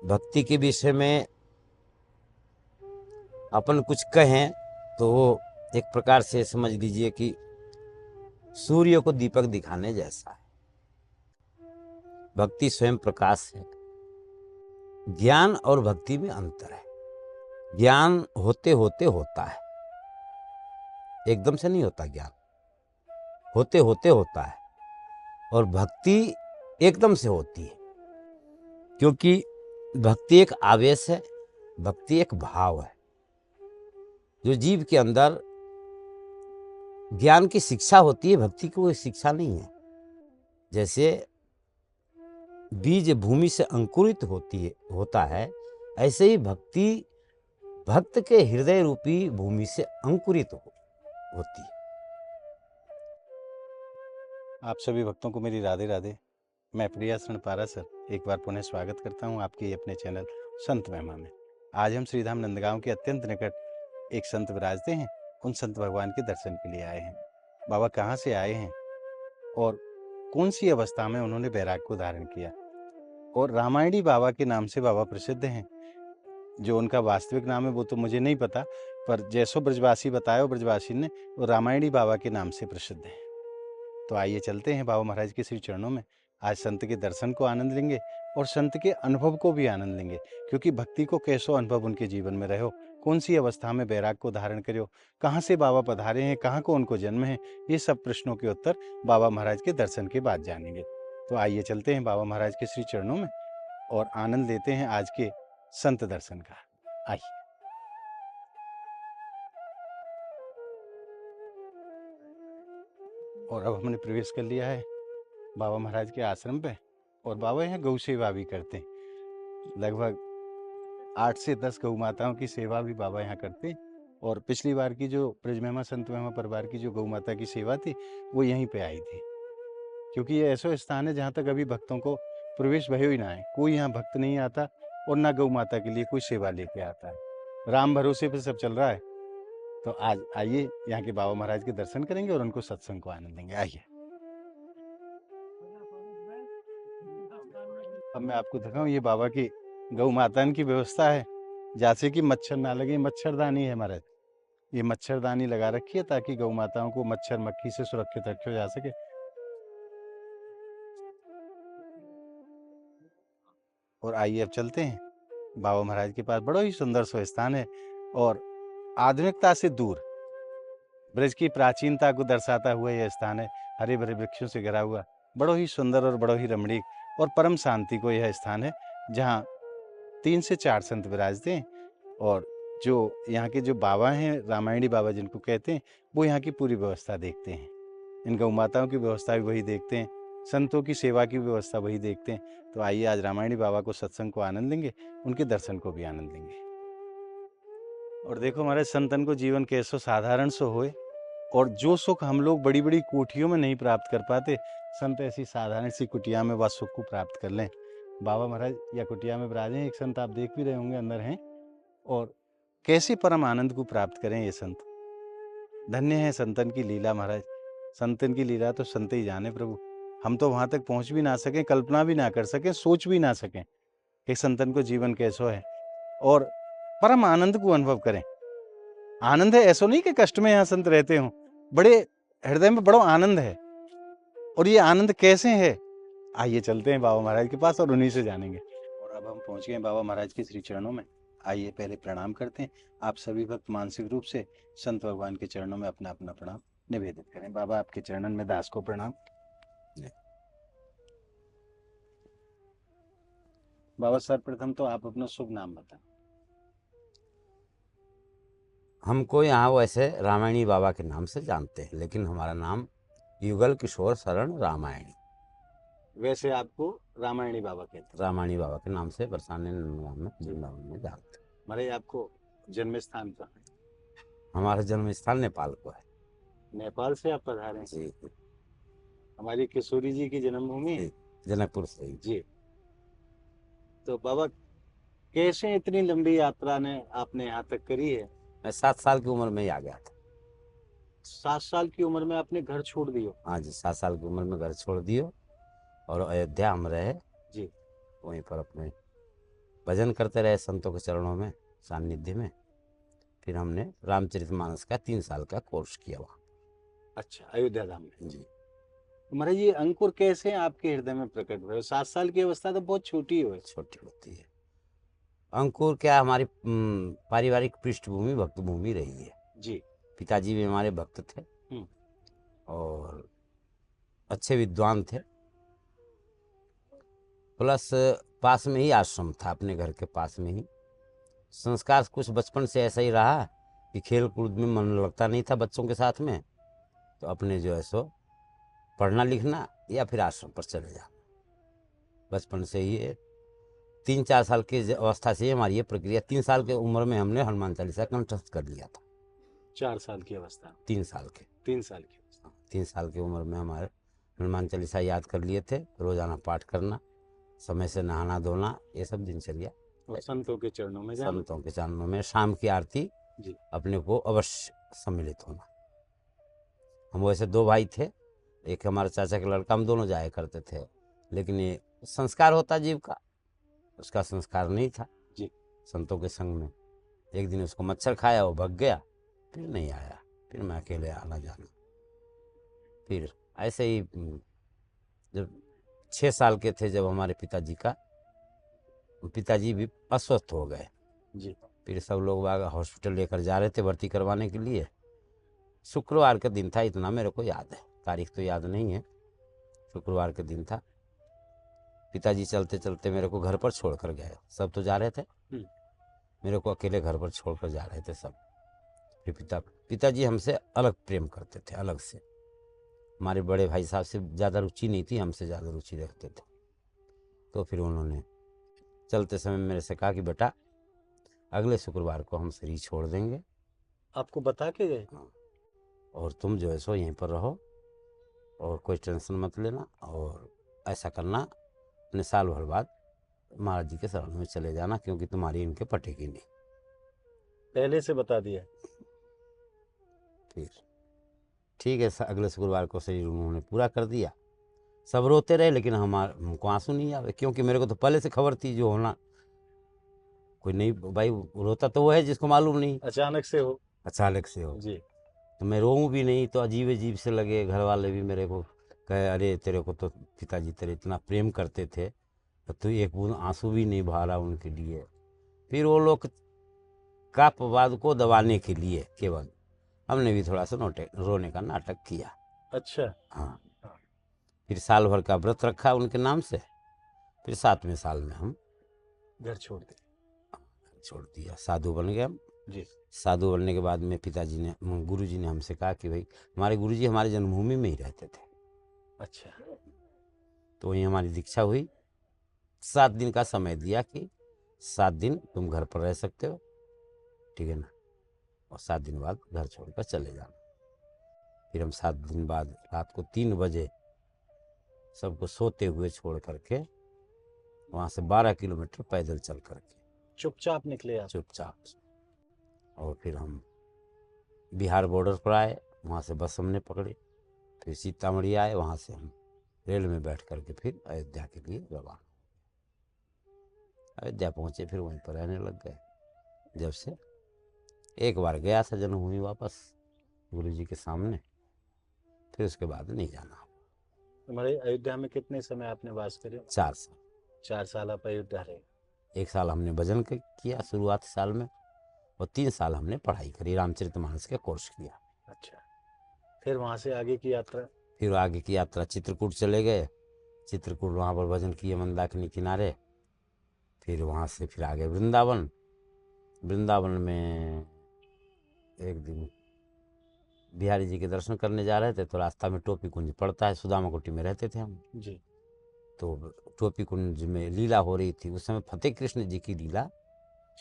भक्ति के विषय में अपन कुछ कहें तो वो एक प्रकार से समझ लीजिए कि सूर्य को दीपक दिखाने जैसा है। भक्ति स्वयं प्रकाश है। ज्ञान और भक्ति में अंतर है। ज्ञान होते होते होता है, एकदम से नहीं होता। ज्ञान होते होते होता है और भक्ति एकदम से होती है, क्योंकि भक्ति एक आवेश है, भक्ति एक भाव है। जो जीव के अंदर ज्ञान की शिक्षा होती है, भक्ति की कोई शिक्षा नहीं है। जैसे बीज भूमि से अंकुरित होता है, ऐसे ही भक्ति भक्त के हृदय रूपी भूमि से अंकुरित होती है। आप सभी भक्तों को मेरी राधे राधे। मैं प्रिया पारा सर एक बार पुनः स्वागत करता हूं आपके अपने चैनल संत महिमा में। आज हम श्रीधाम नंदगांव के अत्यंत निकट एक संत विराजते हैं, उन संत भगवान के दर्शन के लिए आए हैं। बाबा कहाँ से आए हैं और कौन सी अवस्था में उन्होंने बैराग को धारण किया, और रामायणी बाबा के नाम से बाबा प्रसिद्ध हैं। जो उनका वास्तविक नाम है वो तो मुझे नहीं पता, पर जैसो ब्रजवासी बताया ब्रजवासी ने, वो रामायणी बाबा के नाम से प्रसिद्ध है। तो आइए चलते हैं बाबा महाराज के श्री चरणों में। आज संत के दर्शन को आनंद लेंगे और संत के अनुभव को भी आनंद लेंगे, क्योंकि भक्ति को कैसो अनुभव उनके जीवन में रहो, कौन सी अवस्था में बैराग को धारण करो, कहाँ से बाबा पधारे हैं, कहाँ को उनको जन्म है, ये सब प्रश्नों के उत्तर बाबा महाराज के दर्शन के बाद जानेंगे। तो आइए चलते हैं बाबा महाराज के श्री चरणों में और आनंद लेते हैं आज के संत दर्शन का। आइए। और अब हमने प्रवेश कर लिया है बाबा महाराज के आश्रम पे, और बाबा यहाँ गौ सेवा भी करते हैं। लगभग 8 से 10 गौ माताओं की सेवा भी बाबा यहाँ करते हैं। और पिछली बार की जो ब्रज महिमा संत महिमा परिवार की जो गौ माता की सेवा थी वो यहीं पे आई थी, क्योंकि ये ऐसा स्थान है जहाँ तक अभी भक्तों को प्रवेश भयो ही ना है। कोई यहाँ भक्त नहीं आता और ना गौ माता के लिए कोई सेवा लेके आता है। राम भरोसे पे सब चल रहा है। तो आज आइए यहाँ के बाबा महाराज के दर्शन करेंगे और उनको सत्संग को आनंद देंगे। आइए। अब मैं आपको दिखाऊं, ये बाबा की गौ मातान की व्यवस्था है, जैसे कि मच्छर ना लगे। मच्छरदानी है महाराज, ये मच्छरदानी लगा रखी है ताकि गौ माताओं को मच्छर मक्खी से सुरक्षित रखा जा सके। और आइए अब चलते हैं बाबा महाराज के पास। बड़ा ही सुंदर सो स्थान है और आधुनिकता से दूर ब्रज की प्राचीनता को दर्शाता हुआ यह स्थान है। हरे भरे वृक्षों से घिरा हुआ बड़ा ही सुंदर और बड़ा ही रमणीक और परम शांति को यह स्थान है, जहाँ 3 से 4 संत विराजते हैं। और जो यहाँ के जो बाबा हैं, रामायणी बाबा जिनको कहते हैं, वो यहाँ की पूरी व्यवस्था देखते हैं। इन गौ माताओं की व्यवस्था भी वही देखते हैं, संतों की सेवा की व्यवस्था वही देखते हैं। तो आइए आज रामायणी बाबा को सत्संग को आनंद लेंगे, उनके दर्शन को भी आनंद लेंगे। और देखो हमारे संतन को जीवन कैसो साधारण सो होए, और जो सुख हम लोग बड़ी बड़ी कोठियों में नहीं प्राप्त कर पाते, संत ऐसी साधारण सी कुटिया में वह सुख को प्राप्त कर लें। बाबा महाराज या कुटिया में विराजे, एक संत आप देख भी रहे होंगे अंदर हैं, और कैसे परम आनंद को प्राप्त करें ये संत। धन्य है संतन की लीला महाराज। संतन की लीला तो संत ही जाने प्रभु। हम तो वहां तक पहुंच भी ना सकें, कल्पना भी ना कर सकें, सोच भी ना सकें कि संतन को जीवन कैसो है और परम आनंद को अनुभव करें। आनंद है, ऐसा नहीं कि कष्ट में यहाँ संत रहते हों, बड़े हृदय में बड़ा आनंद है। और ये आनंद कैसे है, आइए चलते हैं बाबा महाराज के पास और उन्हीं से जानेंगे। और अब हम पहुंच गए बाबा महाराज के श्री चरणों में। आइए पहले प्रणाम करते हैं। आप सभी भक्त मानसिक रूप से संत भगवान के चरणों में अपना अपना प्रणाम निवेदित करें। बाबा आपके चरणन में दास को प्रणाम। बाबा सर्वप्रथम तो आप अपना शुभ नाम बताएं। हमको यहाँ वैसे रामायणी बाबा के नाम से जानते हैं, लेकिन हमारा नाम युगल किशोर शरण रामायणी। वैसे आपको रामायणी बाबा कहते हैं? रामायणी बाबा के नाम से बरसाने में वृंदावन में जानते हैं। हमारे आपको जन्म स्थान कहाँ है? हमारा जन्म स्थान नेपाल को है। नेपाल से आप पधारे हैं? जी। हमारी किशोरी जी की जन्मभूमि है जनकपुर से ही। जी। तो बाबा कैसे इतनी लंबी यात्रा ने आपने यहाँ तक करी है? मैं 7 साल की उम्र में ही आ गया था। 7 साल की उम्र में आपने घर छोड़ दियो? हाँ जी, 7 साल की उम्र में घर छोड़ दियो और अयोध्या हम रहे जी। वहीं पर अपने भजन करते रहे संतों के चरणों में सानिध्य में। फिर हमने रामचरितमानस का 3 साल का कोर्स किया वहाँ। अच्छा, अयोध्या धाम में। जी। तो महाराज ये अंकुर कैसे आपके हृदय में प्रकट हुए? 7 साल की अवस्था तो बहुत छोटी है। छोटी होती है। अंकुर क्या, हमारी पारिवारिक पृष्ठभूमि भक्त भूमि रही है। जी। पिताजी भी हमारे भक्त थे और अच्छे विद्वान थे, प्लस पास में ही आश्रम था, अपने घर के पास में ही। संस्कार कुछ बचपन से ऐसा ही रहा कि खेल कूद में मन लगता नहीं था बच्चों के साथ में, तो अपने जो है सो पढ़ना लिखना या फिर आश्रम पर चले जाना। बचपन से ही 3-4 साल की अवस्था से ही हमारी ये प्रक्रिया, 3 साल की उम्र में हमने हनुमान चालीसा कंठस्थ कर लिया था। 4 साल की अवस्था? 3 साल के। 3 साल की अवस्था। 3 साल की उम्र में हमारे हनुमान चालीसा याद कर लिए थे। रोजाना पाठ करना, समय से नहाना धोना, ये सब दिनचर्या। और संतों के चरणों में जाना। संतों के चरणों में शाम की आरती जी। अपने को अवश्य सम्मिलित होना। हम वैसे 2 भाई थे, एक हमारे चाचा का लड़का, हम दोनों जाया करते थे, लेकिन ये संस्कार होता जीव का, उसका संस्कार नहीं था जी। संतों के संग में। एक दिन उसको मच्छर खाया, वो भग गया, फिर नहीं आया, फिर मैं अकेले आना जाना। फिर ऐसे ही जब 6 साल के थे, जब हमारे पिताजी भी अस्वस्थ हो गए। जी। फिर सब लोग हॉस्पिटल लेकर जा रहे थे भर्ती करवाने के लिए। शुक्रवार का दिन था, इतना मेरे को याद है, तारीख तो याद नहीं है। शुक्रवार के दिन था। पिताजी चलते चलते मेरे को घर पर छोड़कर गए। सब तो जा रहे थे, मेरे को अकेले घर पर छोड़कर जा रहे थे सब। फिर पिताजी हमसे अलग प्रेम करते थे, अलग से। हमारे बड़े भाई साहब से ज़्यादा रुचि नहीं थी, हमसे ज़्यादा रुचि रखते थे। तो फिर उन्होंने चलते समय मेरे से कहा कि बेटा, अगले शुक्रवार को हम शरीर छोड़ देंगे। आपको बता के गए? हाँ। और तुम जो है सो यहीं पर रहो और कोई टेंशन मत लेना, और ऐसा करना, अपने साल भर बाद महाराज जी के शरण में चले जाना, क्योंकि तुम्हारी इनके पटेगी नहीं। पहले से बता दिया? फिर ठीक है, अगले शुक्रवार को शरीर उन्होंने पूरा कर दिया। सब रोते रहे, लेकिन हमको आंसू नहीं आवे, क्योंकि मेरे को तो पहले से खबर थी जो होना। कोई नहीं भाई, रोता तो वो है जिसको मालूम नहीं। अचानक से हो। अचानक से हो जी। तो मैं रोऊं भी नहीं, तो अजीब अजीब से लगे। घर वाले भी मेरे को कहे, अरे तेरे को तो पिताजी तेरे इतना प्रेम करते थे, तो तू एक बूंद आंसू भी नहीं बहा उनके लिए। फिर वो लोग का अपवाद को दबाने के लिए केवल हमने भी थोड़ा सा रोने का नाटक किया। अच्छा। हाँ। फिर साल भर का व्रत रखा उनके नाम से। फिर 7वें साल में हम घर छोड़ दिया, साधु बन गए हम। जी। साधु बनने के बाद में गुरुजी ने हमसे कहा कि भाई, हमारे गुरुजी हमारे जन्मभूमि में ही रहते थे। अच्छा। तो वहीं हमारी दीक्षा हुई। 7 दिन का समय दिया कि 7 दिन तुम घर पर रह सकते हो, ठीक है ना, और 7 दिन बाद घर छोड़कर चले जाना। फिर हम 7 दिन बाद रात को 3 बजे सबको सोते हुए छोड़ करके वहाँ से 12 किलोमीटर पैदल चल करके चुपचाप निकले आप? चुपचाप। और फिर हम बिहार बॉर्डर पर आए, वहाँ से बस हमने पकड़ी। फिर सीतामढ़ी आए, वहाँ से हम रेल में बैठ करके फिर अयोध्या के लिए रवाना। अयोध्या पहुँचे, फिर वहीं पर रहने लग गए। जब से एक बार गया था जन्मभूमि वापस गुरुजी के सामने, फिर उसके बाद नहीं जाना। हमारे अयोध्या में कितने समय आपने वास करे? 4 साल। 4 साल आप अयोध्या रहे? 1 साल हमने भजन किया शुरुआती साल में, और 3 साल हमने पढ़ाई करी, रामचरितमानस का कोर्स किया। अच्छा। फिर वहाँ से आगे की यात्रा? फिर आगे की यात्रा चित्रकूट चले गए। चित्रकूट वहाँ पर भजन किए मंदाकिनी किनारे। फिर वहाँ से फिर आगे वृंदावन। वृंदावन में एक दिन बिहारी जी के दर्शन करने जा रहे थे, तो रास्ता में टोपी कुंज पड़ता है, सुदामा कुटी में रहते थे हम जी। तो टोपी कुंज में लीला हो रही थी। उस समय फतेह कृष्ण जी की लीला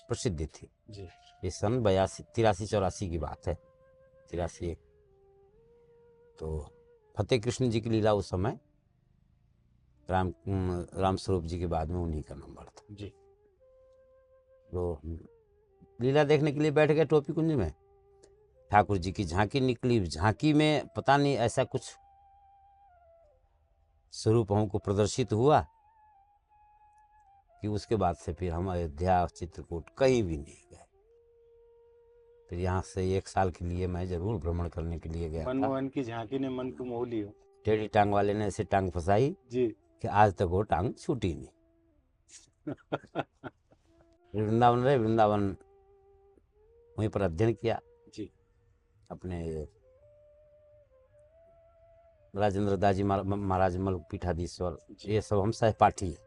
प्रसिद्ध थी जी। ये सन 83-84 की बात है, 83। तो फतेह कृष्ण जी की लीला उस समय राम स्वरूप जी के बाद में उन्हीं का नंबर था जी। तो लीला देखने के लिए बैठ गए टोपी कुंज में। ठाकुर जी की झांकी निकली, झांकी में पता नहीं ऐसा कुछ स्वरूप हमको प्रदर्शित हुआ कि उसके बाद से फिर हम अयोध्या चित्रकूट कहीं भी नहीं गए। फिर यहाँ से 1 साल के लिए मैं जरूर भ्रमण करने के लिए गया था। मनमोहन की झांकी ने मन को मोह लियो। टेढ़ी टांग वाले ने ऐसे टांग फंसाई जी। कि आज तक वो टांग छूटी नहीं। फिर वृंदावन रहे, वृंदावन वहीं पर अध्ययन किया जी। अपने राजेंद्र दास जी महाराज मल पीठाधीश्वर, जी। ये सब हम सहपाठी हैं।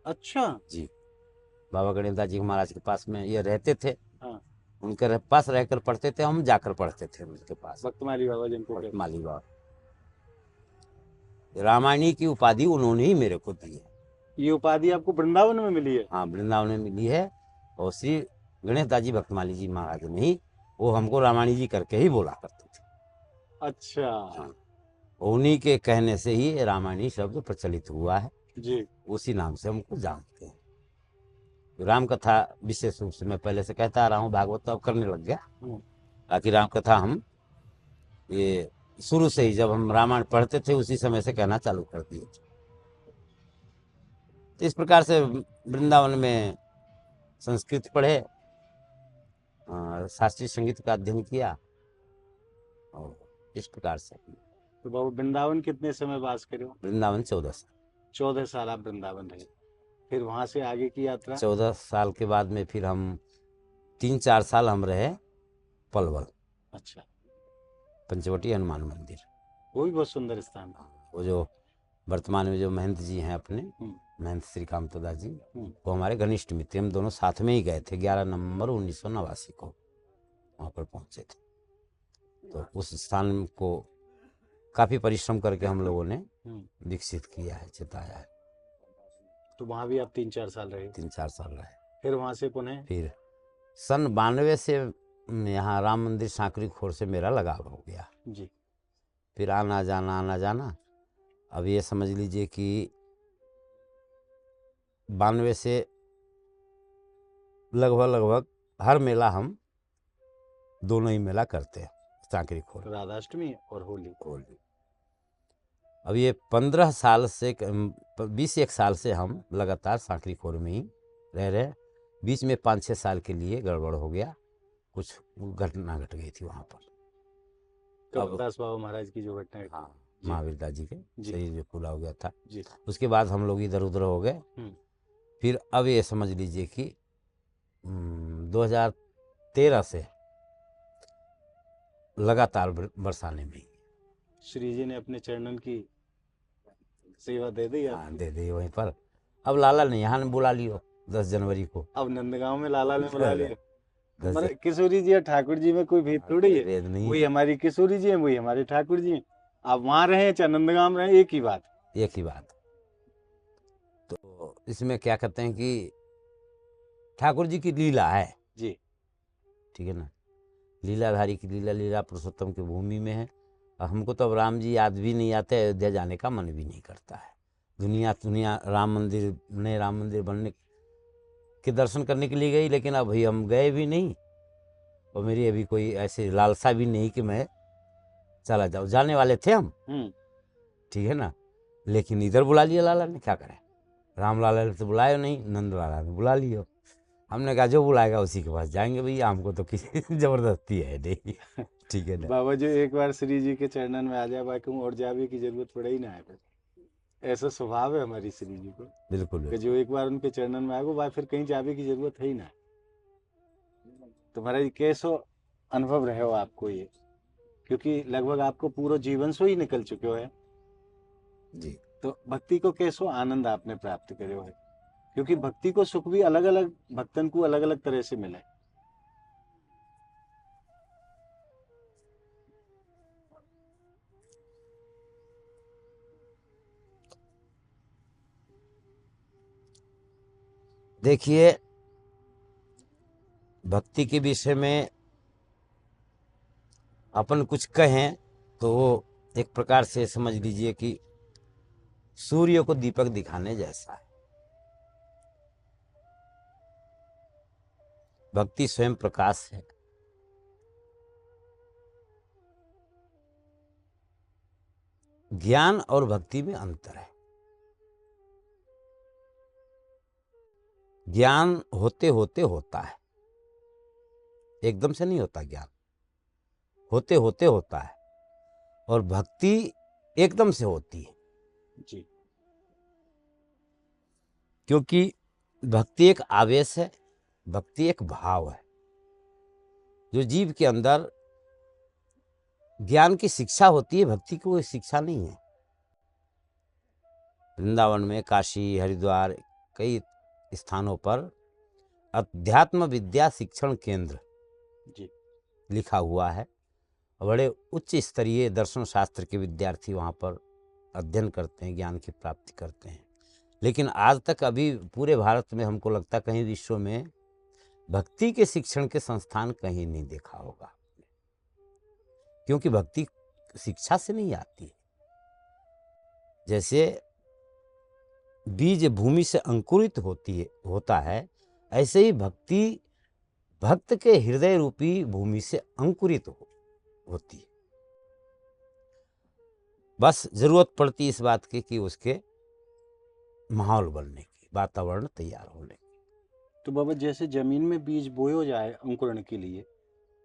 अच्छा। जी, बाबा गणेश दास जी महाराज के पास में ये रहते थे। हाँ। उनके पास रहकर पढ़ते थे, हम जाकर पढ़ते थे उनके पास। भक्तमाली बाबा जिनको कहते हैं। माली बाबा, रामायणी की उपाधि उन्होंने ही मेरे को दी है। ये उपाधि आपको वृंदावन में मिली है? हाँ, वृंदावन में मिली है। और श्री गणेश दास जी भक्तमाली जी महाराज ने ही, वो हमको रामायणी जी करके ही बोला करते थे। अच्छा। हाँ, उन्हीं के कहने से ही ये रामायणी शब्द प्रचलित हुआ है। जी। उसी नाम से हमको जानते हैं। राम कथा विशेष रूप से मैं पहले से कहता आ रहा हूँ, भागवत तो अब करने लग गया। बाकी राम कथा हम ये शुरू से ही, जब हम रामायण पढ़ते थे उसी समय से कहना चालू कर दिए थे। तो इस प्रकार से वृंदावन में संस्कृत पढ़े, शास्त्रीय संगीत का अध्ययन किया, और इस प्रकार से। तो बाबू वृंदावन कितने समय वास करे हो? वृंदावन 14 साल। 14 साल आप वृंदावन रहे। फिर वहां से आगे की यात्रा? 14 साल के बाद में फिर हम 3-4 साल हम रहे पलवल। अच्छा। पंचवटी हनुमान मंदिर, वो भी बहुत सुंदर स्थान था। वो जो वर्तमान में जो महंत जी हैं अपने, महंत श्री कामतदास जी, वो हमारे घनिष्ठ मित्र। हम दोनों साथ में ही गए थे। 11 नवंबर 1989 को वहाँ पर पहुँचे थे। तो उस स्थान को काफ़ी परिश्रम करके हम लोगों ने विकसित किया है, चिताया है। तो वहाँ भी आप 3-4 साल रहे? 3-4 साल रहे। फिर वहाँ से पुनः? फिर सन 92 से यहाँ राम मंदिर सांकरी खोर से मेरा लगाव हो गया जी। फिर आना जाना। अब ये समझ लीजिए कि 92 से लगभग हर मेला हम दोनों ही मेला करते हैं, सांकरी खोर, राधाष्टमी और होली। अब ये 15 साल से 21 साल से हम लगातार सांकरी खोर में ही रह रहे। बीच में 5-6 साल के लिए गड़बड़ हो गया, कुछ घटना घट गई थी वहाँ पर। कबीरदास बाबा महाराज की जो घटना? हाँ, महावीर दास जी के शरीर जो फूला हो गया था जी। उसके बाद हम लोग इधर उधर हो गए। फिर अब ये समझ लीजिए कि 2013 से लगातार बरसाने में श्री जी ने अपने चरणन की सेवा दे दी? हाँ, दे दी वहीं पर। अब लाला ने यहाँ बुला लियो 10 जनवरी को। अब नंदगांव में लाला ने बुला लिया। किशोरी जी और ठाकुर जी में कोई भेद थोड़ी है। भेद नहीं, वही हमारी किशोरी जी है, वही हमारे ठाकुर जी हैं। आप वहां रहे चाहे नंदगांव में रहे, एक ही बात। तो इसमें क्या कहते हैं कि ठाकुर जी की लीला है जी, ठीक है ना। लीलाधारी की लीला पुरुषोत्तम की भूमि में है। और हमको तो अब राम जी याद भी नहीं आते, अयोध्या जाने का मन भी नहीं करता है। दुनिया राम मंदिर बनने के दर्शन करने के लिए गई, लेकिन अभी हम गए भी नहीं और मेरी अभी कोई ऐसी लालसा भी नहीं कि मैं चला जाऊँ। जाने वाले थे हम, ठीक है ना, लेकिन इधर बुला लिया लाला ने, क्या करें। राम लाला ने तो बुलाया नहीं, नंद लाला ने बुला लिया। हमने कहा जो बुलाएगा उसी के पास जाएंगे भैया, हमको तो किसी जबरदस्ती है नहीं, ठीक है ना। बाबा जो एक बार श्री जी के चरणन में आ जाए, बाकी और जावे की जरूरत पड़े ही ना है। ऐसा स्वभाव है हमारी श्री जी को, बिल्कुल कि जो एक बार उनके चरणन में आएगा वह फिर कहीं जावे की जरूरत है ही ना। तो महाराज कैसो अनुभव रहे हो आपको ये, क्योंकि लगभग आपको पूरा जीवन सो ही निकल चुके हो है जी। तो भक्ति को कैसो आनंद आपने प्राप्त करे हो है, क्योंकि भक्ति को सुख भी अलग अलग भक्तन को अलग अलग तरह से मिले। देखिए, भक्ति के विषय में अपन कुछ कहें तो वो एक प्रकार से समझ लीजिए कि सूर्य को दीपक दिखाने जैसा है। भक्ति स्वयं प्रकाश है। ज्ञान और भक्ति में अंतर है। ज्ञान होते होते होता है, एकदम से नहीं होता। ज्ञान होते होते होता है, और भक्ति एकदम से होती है। जी। क्योंकि भक्ति एक आवेश है, भक्ति एक भाव है। जो जीव के अंदर ज्ञान की शिक्षा होती है, भक्ति की कोई शिक्षा नहीं है। वृंदावन में, काशी, हरिद्वार, कई स्थानों पर अध्यात्म विद्या शिक्षण केंद्र जी। लिखा हुआ है। बड़े उच्च स्तरीय दर्शन शास्त्र के विद्यार्थी वहाँ पर अध्ययन करते हैं, ज्ञान की प्राप्ति करते हैं। लेकिन आज तक अभी पूरे भारत में, हमको लगता है कहीं विश्व में भक्ति के शिक्षण के संस्थान कहीं नहीं देखा होगा। क्योंकि भक्ति शिक्षा से नहीं आती है। जैसे बीज भूमि से अंकुरित होता है, ऐसे ही भक्ति भक्त के हृदय रूपी भूमि से अंकुरित होती है। बस जरूरत पड़ती है इस बात की कि उसके माहौल बनने की, वातावरण तैयार होने की। तो बाबा, जैसे जमीन में बीज बोयो जाए अंकुरण के लिए,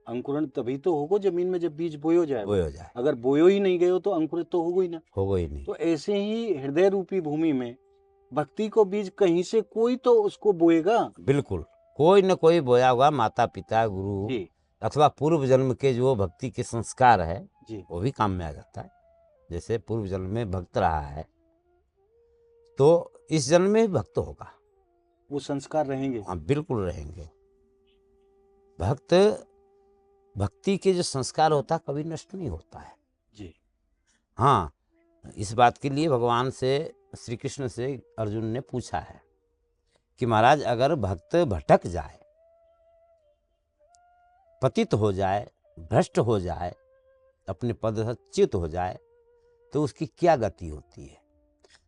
अंकुरण तभी तो होगा जमीन में जब बीज बोयो जाए। बोया जाए, अगर बोयो ही नहीं गयो तो अंकुरित तो होगा ही ना। होगा ही नहीं। तो ऐसे ही हृदय रूपी भूमि में भक्ति को बीज कहीं से कोई तो उसको बोएगा। बिल्कुल, कोई न कोई बोया होगा, माता पिता, गुरु, जी। अथवा पूर्व जन्म के जो भक्ति के संस्कार है, जी। वो भी काम में आ जाता है। जैसे पूर्व जन्म में भक्त रहा है, तो इस जन्म में भी भक्त होगा, वो संस्कार रहेंगे। हाँ, बिल्कुल रहेंगे। भक्ति के जो संस्कार होता है कभी नष्ट नहीं होता है। जी। हाँ, इस बात के लिए भगवान से, श्री कृष्ण से अर्जुन ने पूछा है कि महाराज, अगर भक्त भटक जाए, पतित हो जाए, भ्रष्ट हो जाए, अपने पद से च्युत हो जाए, तो उसकी क्या गति होती है?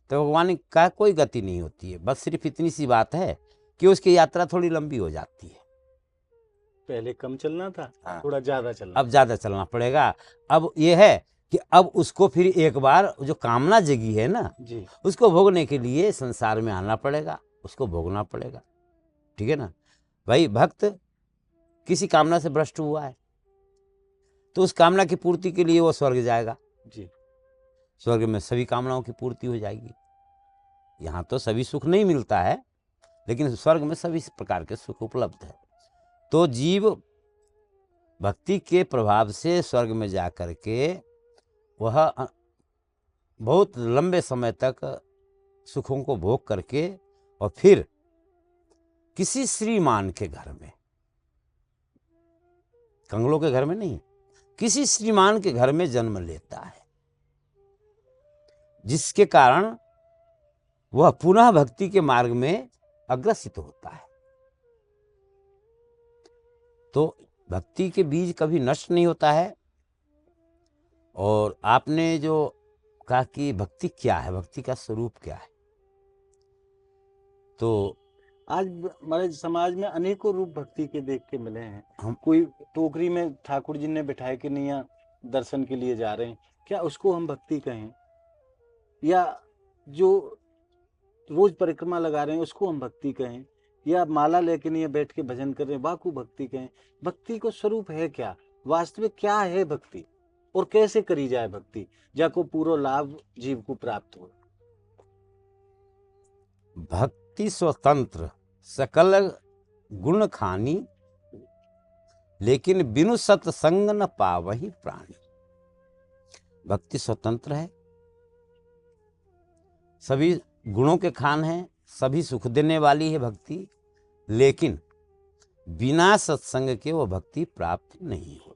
तो भगवान ने कहा कोई गति नहीं होती है, बस सिर्फ इतनी सी बात है कि उसकी यात्रा थोड़ी लंबी हो जाती है। पहले कम चलना था, हाँ, थोड़ा ज्यादा चलना, अब ज़्यादा चलना पड़ेगा। अब ये है कि अब उसको फिर एक बार जो कामना जगी है ना, जी, उसको भोगने के लिए संसार में आना पड़ेगा, उसको भोगना पड़ेगा। ठीक है ना भाई? भक्त किसी कामना से भ्रष्ट हुआ है, तो उस कामना की पूर्ति के लिए वो स्वर्ग जाएगा। जी, स्वर्ग में सभी कामनाओं की पूर्ति हो जाएगी। यहाँ तो सभी सुख नहीं मिलता है, लेकिन स्वर्ग में सभी प्रकार के सुख उपलब्ध है। तो जीव भक्ति के प्रभाव से स्वर्ग में जा कर के वह बहुत लंबे समय तक सुखों को भोग करके, और फिर किसी श्रीमान के घर में, कंगलों के घर में नहीं, किसी श्रीमान के घर में जन्म लेता है, जिसके कारण वह पुनः भक्ति के मार्ग में अग्रसित होता है। तो भक्ति के बीज कभी नष्ट नहीं होता है। और आपने जो कहा कि भक्ति क्या है, भक्ति का स्वरूप क्या है, तो आज हमारे समाज में अनेकों रूप भक्ति के देख के मिले हैं। हम कोई टोकरी में ठाकुर जी ने बिठाए के नहीं दर्शन के लिए जा रहे हैं, क्या उसको हम भक्ति कहें? या जो रोज परिक्रमा लगा रहे हैं उसको हम भक्ति कहें? या माला लेके नहीं बैठ के भजन कर रहे हैं, वाकू भक्ति कहें? भक्ति को स्वरूप है क्या, वास्तविक क्या है भक्ति, और कैसे करी जाए भक्ति जाको पूरा लाभ जीव को प्राप्त हो? भक्ति स्वतंत्र सकल गुण खानी, लेकिन बिनु सत्संग न पावहि प्राणी। भक्ति स्वतंत्र है, सभी गुणों के खान है, सभी सुख देने वाली है भक्ति, लेकिन बिना सत्संग के वो भक्ति प्राप्त नहीं होती।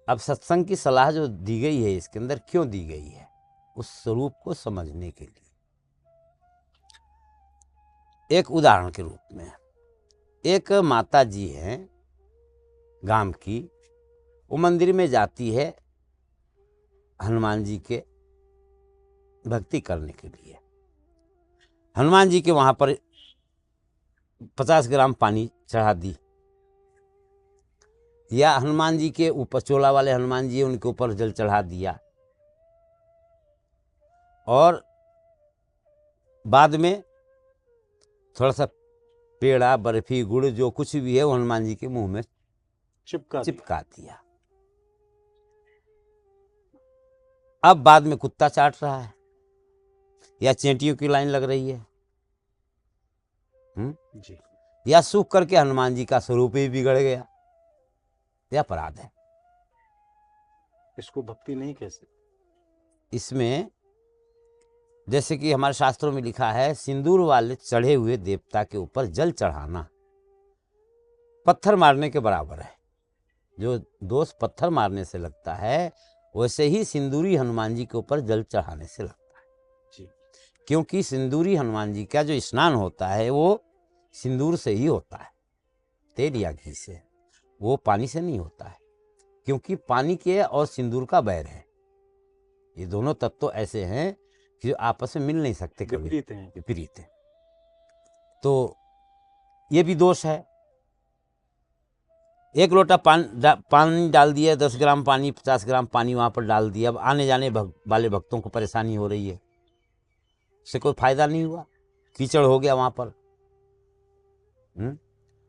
अब सत्संग की सलाह जो दी गई है इसके अंदर क्यों दी गई है? उस स्वरूप को समझने के लिए। एक उदाहरण के रूप में, एक माता जी हैं गांव की, वो मंदिर में जाती है हनुमान जी के भक्ति करने के लिए। हनुमान जी के वहाँ पर 50 ग्राम पानी चढ़ा दी, या हनुमान जी के ऊपर, चोला वाले हनुमान जी उनके ऊपर जल चढ़ा दिया, और बाद में थोड़ा सा पेड़ा, बर्फी, गुड़ जो कुछ भी है वो हनुमान जी के मुंह में चिपका दिया। अब बाद में कुत्ता चाट रहा है या चेंटियों की लाइन लग रही है, जी। या सूख करके हनुमान जी का स्वरूप ही बिगड़ गया, यह अपराध है। इसको भक्ति नहीं कह सकते। इसमें जैसे कि हमारे शास्त्रों में लिखा है, सिंदूर वाले चढ़े हुए देवता के ऊपर जल चढ़ाना पत्थर मारने के बराबर है। जो दोष पत्थर मारने से लगता है, वैसे ही सिंदूरी हनुमान जी के ऊपर जल चढ़ाने से लगता है जी। क्योंकि सिंदूरी हनुमान जी का जो स्नान होता है वो सिंदूर से ही होता है, तेल या घी से, वो पानी से नहीं होता है। क्योंकि पानी के और सिंदूर का बैर है, ये दोनों तत्व तो ऐसे हैं कि आपस में मिल नहीं सकते, कभी विपरीत है। तो ये भी दोष है। एक लोटा पानी डाल दिया, 10 ग्राम पानी, 50 ग्राम पानी वहाँ पर डाल दिया। अब आने जाने वाले भक्तों को परेशानी हो रही है, इससे कोई फायदा नहीं हुआ, कीचड़ हो गया वहाँ पर,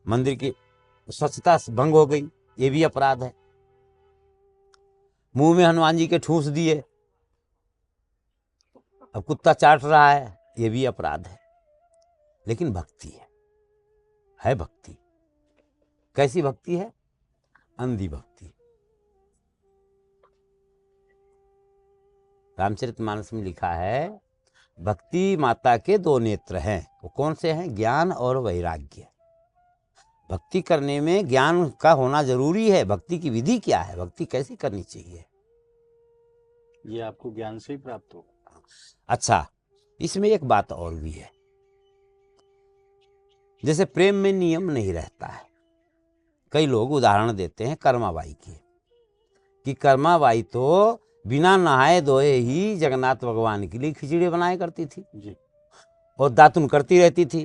मंदिर की स्वच्छता भंग हो गई, ये भी अपराध है। मुंह में हनुमान जी के ठूस दिए, अब कुत्ता चाट रहा है, ये भी अपराध है। लेकिन भक्ति है भक्ति। कैसी भक्ति है? अंधी भक्ति। रामचरितमानस में लिखा है, भक्ति माता के 2 नेत्र हैं। वो कौन से हैं? ज्ञान और वैराग्य। भक्ति करने में ज्ञान का होना जरूरी है। भक्ति की विधि क्या है, भक्ति कैसी करनी चाहिए, ये आपको ज्ञान से ही प्राप्त होगा। अच्छा, इसमें एक बात और भी है। जैसे प्रेम में नियम नहीं रहता है, कई लोग उदाहरण देते हैं कर्माबाई की, कि कर्माबाई तो बिना नहाए धोए ही जगन्नाथ भगवान के लिए खिचड़ी बनाया करती थी जी। और दातुन करती रहती थी,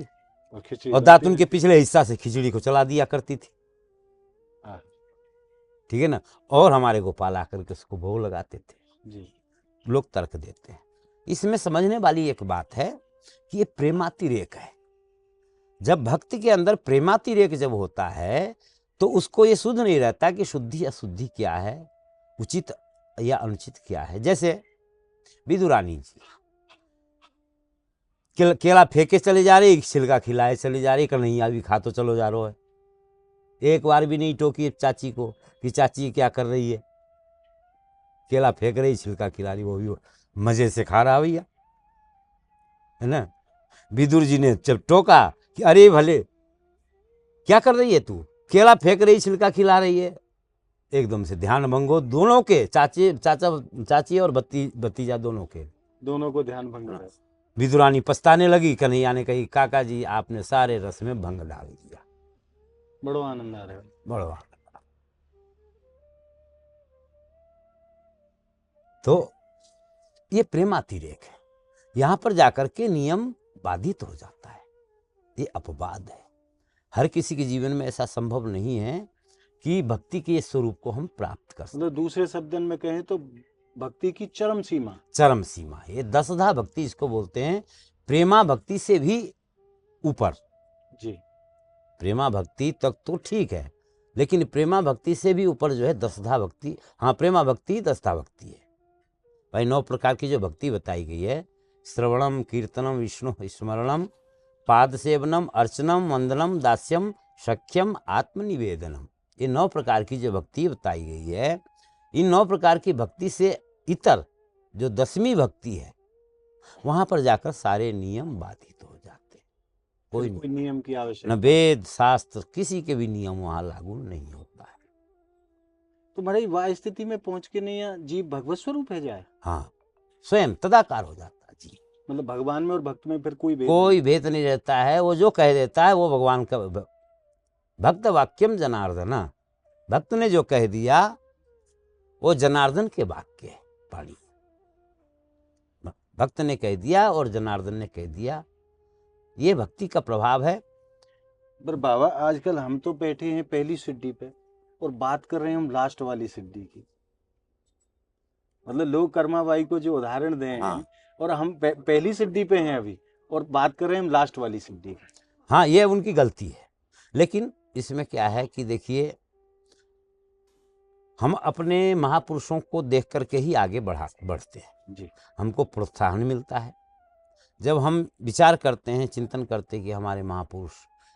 और दातुन के पिछले हिस्सा से खिचड़ी को चला दिया करती थी, ठीक है ना। और हमारे गोपाल आकर के उसको भोग लगाते थे जी। लोग तर्क देते हैं। इसमें समझने वाली एक बात है कि ये प्रेमातिरेक है। जब भक्ति के अंदर प्रेमातिरेक जब होता है तो उसको ये शुद्ध नहीं रहता कि शुद्धि अशुद्धि क्या है, उचित या अनुचित क्या है। जैसे विदुरानी जी केला फेंके चले जा रही, छिलका खिलाए चले जा रही, कन्हैया भी खा तो चलो जा रहा है। एक बार भी नहीं टोकी चाची को कि चाची क्या कर रही है, केला फेंक रही, छिलका खिला रही, वो भी मजे से खा रहा भैया, है ना। विदुर जी ने जब टोका कि अरे भले क्या कर रही है तू, केला फेंक रही, छिलका खिला रही है, एकदम से ध्यान भंग हो दोनों के, चाची और भतीजा दोनों को ध्यान भंग है। विदुरानी पछताने लगी, कन्हैया ने कही काका जी आपने सारे रस में भंग डाल दिया, बड़ो आनंद आ रहा है, बड़ो आनंद। तो ये प्रेमातिरेक है, यहां पर जाकर के नियम बाधित हो जाता है, ये अपवाद है। हर किसी के जीवन में ऐसा संभव नहीं है कि भक्ति के स्वरूप को हम प्राप्त कर सकें। मतलब दूसरे शब्दों में कहें तो भक्ति की चरम सीमा ये दसधा भक्ति इसको बोलते हैं। प्रेमा भक्ति से भी ऊपर जी। प्रेमा भक्ति तक तो ठीक है, लेकिन प्रेमा भक्ति से भी ऊपर जो है दसधा भक्ति। हाँ, प्रेमा भक्ति दसधा भक्ति है भाई। 9 प्रकार की जो भक्ति बताई गई है, श्रवणम, कीर्तनम, विष्णु स्मरणम, पाद सेवनम, अर्चनम, वंदनम, दास्यम, सख्यम, आत्मनिवेदनम, ये 9 प्रकार की जो भक्ति बताई गई है, इन 9 प्रकार की भक्ति से इतर जो 10वीं भक्ति है, वहां पर जाकर सारे नियम बाधित हो जाते, कोई नियम की आवश्यकता, न वेद शास्त्र किसी के भी नियम वहां लागू नहीं होता है। तो बड़ी वह स्थिति में पहुंच के नहीं जीव भगवत स्वरूप है जाए। हाँ, स्वयं तदाकार हो जाता है जी। मतलब भगवान में और भक्त में फिर कोई भेद नहीं रहता है। वो जो कह देता है वो भगवान का, भक्त वाक्यम जनार्दन, भक्त ने जो कह दिया वो जनार्दन के वाक्य है, पानी भक्त ने कह दिया और जनार्दन ने कह दिया, ये भक्ति का प्रभाव है। पर बाबा आजकल हम तो बैठे हैं पहली सीढ़ी पे और बात कर रहे हैं हम लास्ट वाली सीढ़ी की। मतलब लोग कर्माबाई को जो उदाहरण दें, हाँ। और हम पहली सीढ़ी पे हैं अभी, और बात कर रहे हैं हम लास्ट वाली सीढ़ी की। हाँ, ये उनकी गलती है। लेकिन इसमें क्या है कि देखिए, हम अपने महापुरुषों को देख करके ही आगे बढ़ते हैं। जी हमको प्रोत्साहन मिलता है जब हम विचार करते हैं, चिंतन करते हैं कि हमारे महापुरुष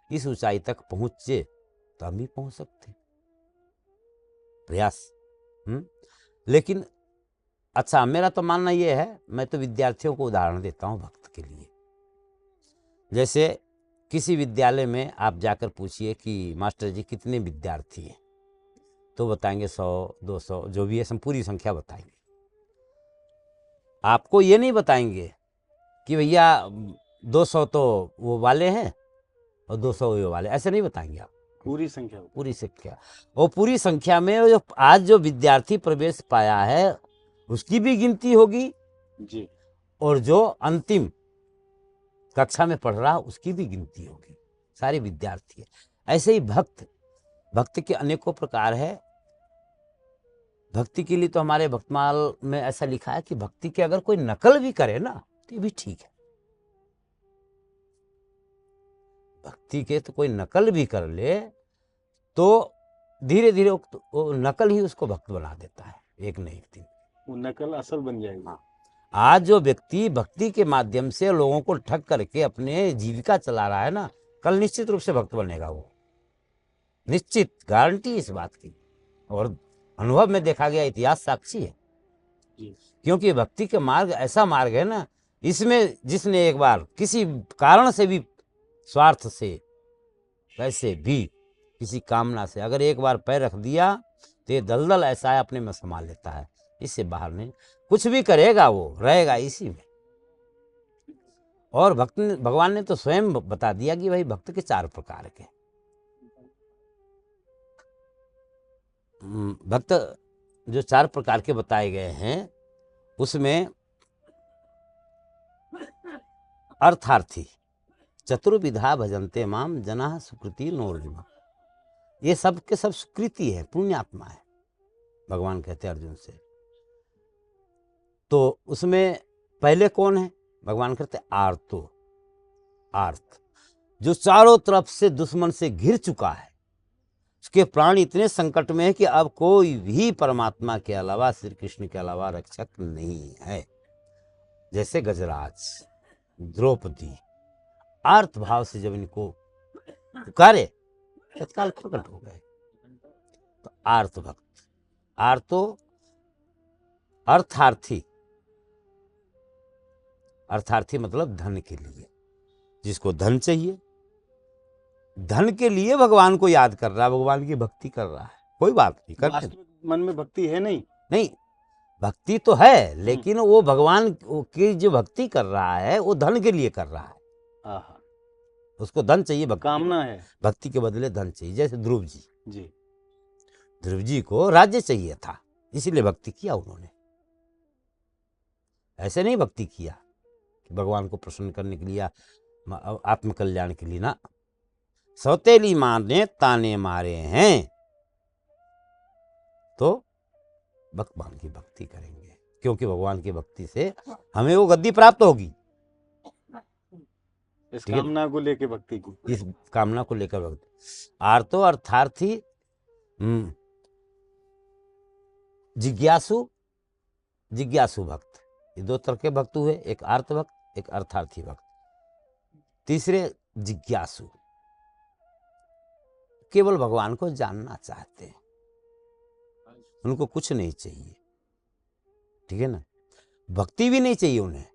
इस ऊंचाई तक पहुँचे तो हम भी पहुँच सकते हैं। प्रयास। लेकिन अच्छा, मेरा तो मानना ये है, मैं तो विद्यार्थियों को उदाहरण देता हूँ भक्त के लिए। जैसे किसी विद्यालय में आप जाकर पूछिए कि मास्टर जी कितने विद्यार्थी हैं, तो बताएंगे 100 200 जो भी है, सब पूरी संख्या बताएंगे। आपको ये नहीं बताएंगे कि भैया 200 तो वो वाले हैं और 200 वो वाले, ऐसे नहीं बताएंगे आप। पूरी संख्या। पूरी संख्या, और पूरी संख्या में जो आज जो विद्यार्थी प्रवेश पाया है उसकी भी गिनती होगी जी। और जो अंतिम कक्षा में पढ़ रहा उसकी भी गिनती होगी। सारे विद्यार्थी है। ऐसे ही भक्त के अनेकों प्रकार है। भक्ति के लिए तो हमारे भक्तमाल में ऐसा लिखा है कि भक्ति की अगर कोई नकल भी करे ना तो ये भी ठीक है। भक्ति के तो कोई नकल भी कर ले तो धीरे धीरे वो नकल ही उसको भक्त बना देता है, एक न एक दिन वो नकल असल बन जाएगी। आज जो व्यक्ति भक्ति के माध्यम से लोगों को ठग करके अपने जीविका चला रहा है ना, कल निश्चित रूप से भक्त बनेगा। वो निश्चित, गारंटी इस बात की, और अनुभव में देखा गया, इतिहास साक्षी है। क्योंकि भक्ति के मार्ग ऐसा मार्ग है ना, इसमें जिसने एक बार किसी कारण से भी, स्वार्थ से, पैसे भी, किसी कामना से अगर एक बार पैर रख दिया तो ये दलदल ऐसा है अपने में संभाल लेता है, इससे बाहर नहीं। कुछ भी करेगा वो रहेगा इसी में। और भगवान ने तो स्वयं बता दिया कि भाई भक्त के 4 प्रकार के भक्त, जो 4 प्रकार के बताए गए हैं उसमें अर्थार्थी, चतुर्विधा भजन्ते माम जना सुकृति नोर्जिमा, ये सब के सब सुकृति है, पुण्यात्मा है, भगवान कहते हैं अर्जुन से। तो उसमें पहले कौन है? भगवान कहते आर्तो, आर्त, जो चारों तरफ से दुश्मन से घिर चुका है, उसके प्राण इतने संकट में है कि अब कोई भी परमात्मा के अलावा, श्री कृष्ण के अलावा रक्षक नहीं है। जैसे गजराज, द्रौपदी आर्त भाव से जब इनको पुकारे तत्काल प्रकट हो गए। तो आर्त भक्त, आर्तो अर्थार्थी, अर्थार्थी मतलब धन के लिए, जिसको धन चाहिए, धन के लिए भगवान को याद कर रहा है, भगवान की भक्ति कर रहा है, कोई बात नहीं, करते मन में भक्ति है नहीं, भक्ति तो है, लेकिन वो भगवान की जो भक्ति कर रहा है वो धन के लिए कर रहा है। उसको धन चाहिए, कामना है, भक्ति के बदले धन चाहिए। जैसे ध्रुव जी, ध्रुव जी को राज्य चाहिए था, इसीलिए भक्ति किया उन्होंने। ऐसे नहीं भक्ति किया कि भगवान को प्रसन्न करने के लिए, आत्मकल्याण के लिए ना। सौतेली माँ ने ताने मारे हैं तो भगवान की भक्ति करेंगे, क्योंकि भगवान की भक्ति से हमें वो गद्दी प्राप्त होगी। इस कामना को लेकर भक्ति की, इस कामना को लेकर भक्ति। आर्तो अर्थार्थी, जिज्ञासु, जिज्ञासु भक्त, ये 2 तरह के भक्त हुए, एक आर्त भक्त, एक अर्थार्थी भक्त। तीसरे जिज्ञासु, केवल भगवान को जानना चाहते हैं, उनको कुछ नहीं चाहिए, ठीक है ना, भक्ति भी नहीं चाहिए उन्हें,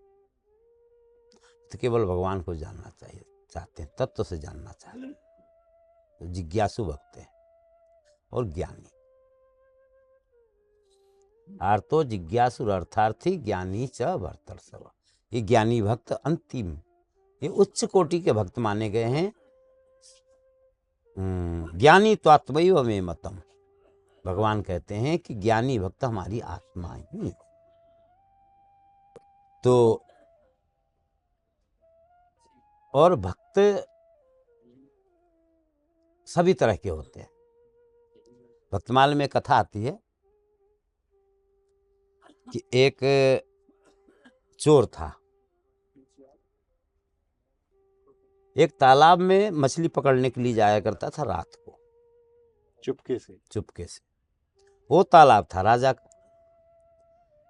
तो केवल भगवान को जानना चाहिए, चाहते हैं, तत्व से जानना चाहते हैं, तो जिज्ञासु भक्त हैं। और ज्ञानी, आर्तो जिज्ञासु अर्थार्थी ज्ञानी च भर्तर्षभ, ये ज्ञानी भक्त अंतिम, ये उच्च कोटि के भक्त माने गए हैं। ज्ञानी त्वात्मैव मे मतम, भगवान कहते हैं कि ज्ञानी भक्त हमारी आत्मा ही है। तो और भक्त सभी तरह के होते हैं। भक्तमाल में कथा आती है कि एक चोर था। एक तालाब में मछली पकड़ने के लिए जाया करता था रात को चुपके से। चुपके से। वो तालाब था राजा का।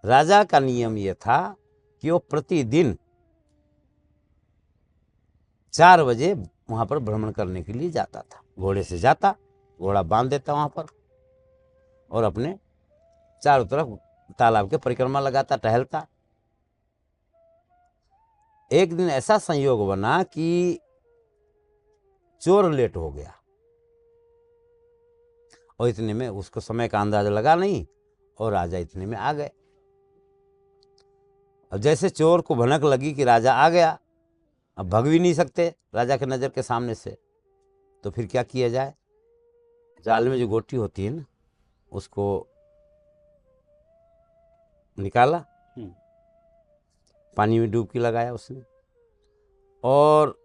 राजा का नियम यह था कि वो प्रतिदिन 4 बजे वहां पर भ्रमण करने के लिए जाता था। घोड़े से जाता, घोड़ा बांध देता वहां पर और अपने चारों तरफ तालाब के परिक्रमा लगाता, टहलता। एक दिन ऐसा संयोग बना कि चोर लेट हो गया और इतने में उसको समय का अंदाजा लगा नहीं और राजा इतने में आ गए। अब जैसे चोर को भनक लगी कि राजा आ गया, अब भाग भी नहीं सकते राजा के नज़र के सामने से, तो फिर क्या किया जाए। जाल में जो गोटी होती है ना, उसको निकाला, पानी में डुबकी लगाया उसने और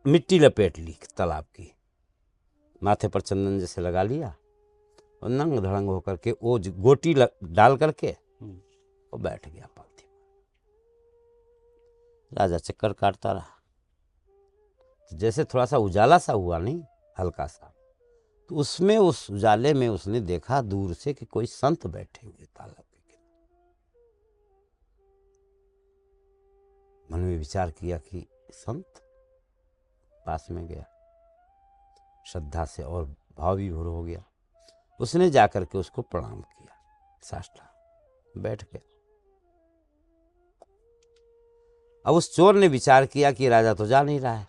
मिट्टी लपेट ली तालाब की, माथे पर चंदन जैसे लगा लिया और नंग धड़ंग होकर के वो गोटी डाल करके वो बैठ गया पंक्ति में। राजा चक्कर काटता रहा। तो जैसे थोड़ा सा उजाला सा हुआ, नहीं हल्का सा, तो उसमें उस उजाले में उसने देखा दूर से कि कोई संत बैठे हुए तालाब के किनारे। मन में विचार किया कि संत, पास में गया, श्रद्धा से और भाव विभोर हो गया। उसने जाकर के उसको प्रणाम किया, साष्टांग बैठ गया। अब उस चोर ने विचार किया कि राजा तो जा नहीं रहा है।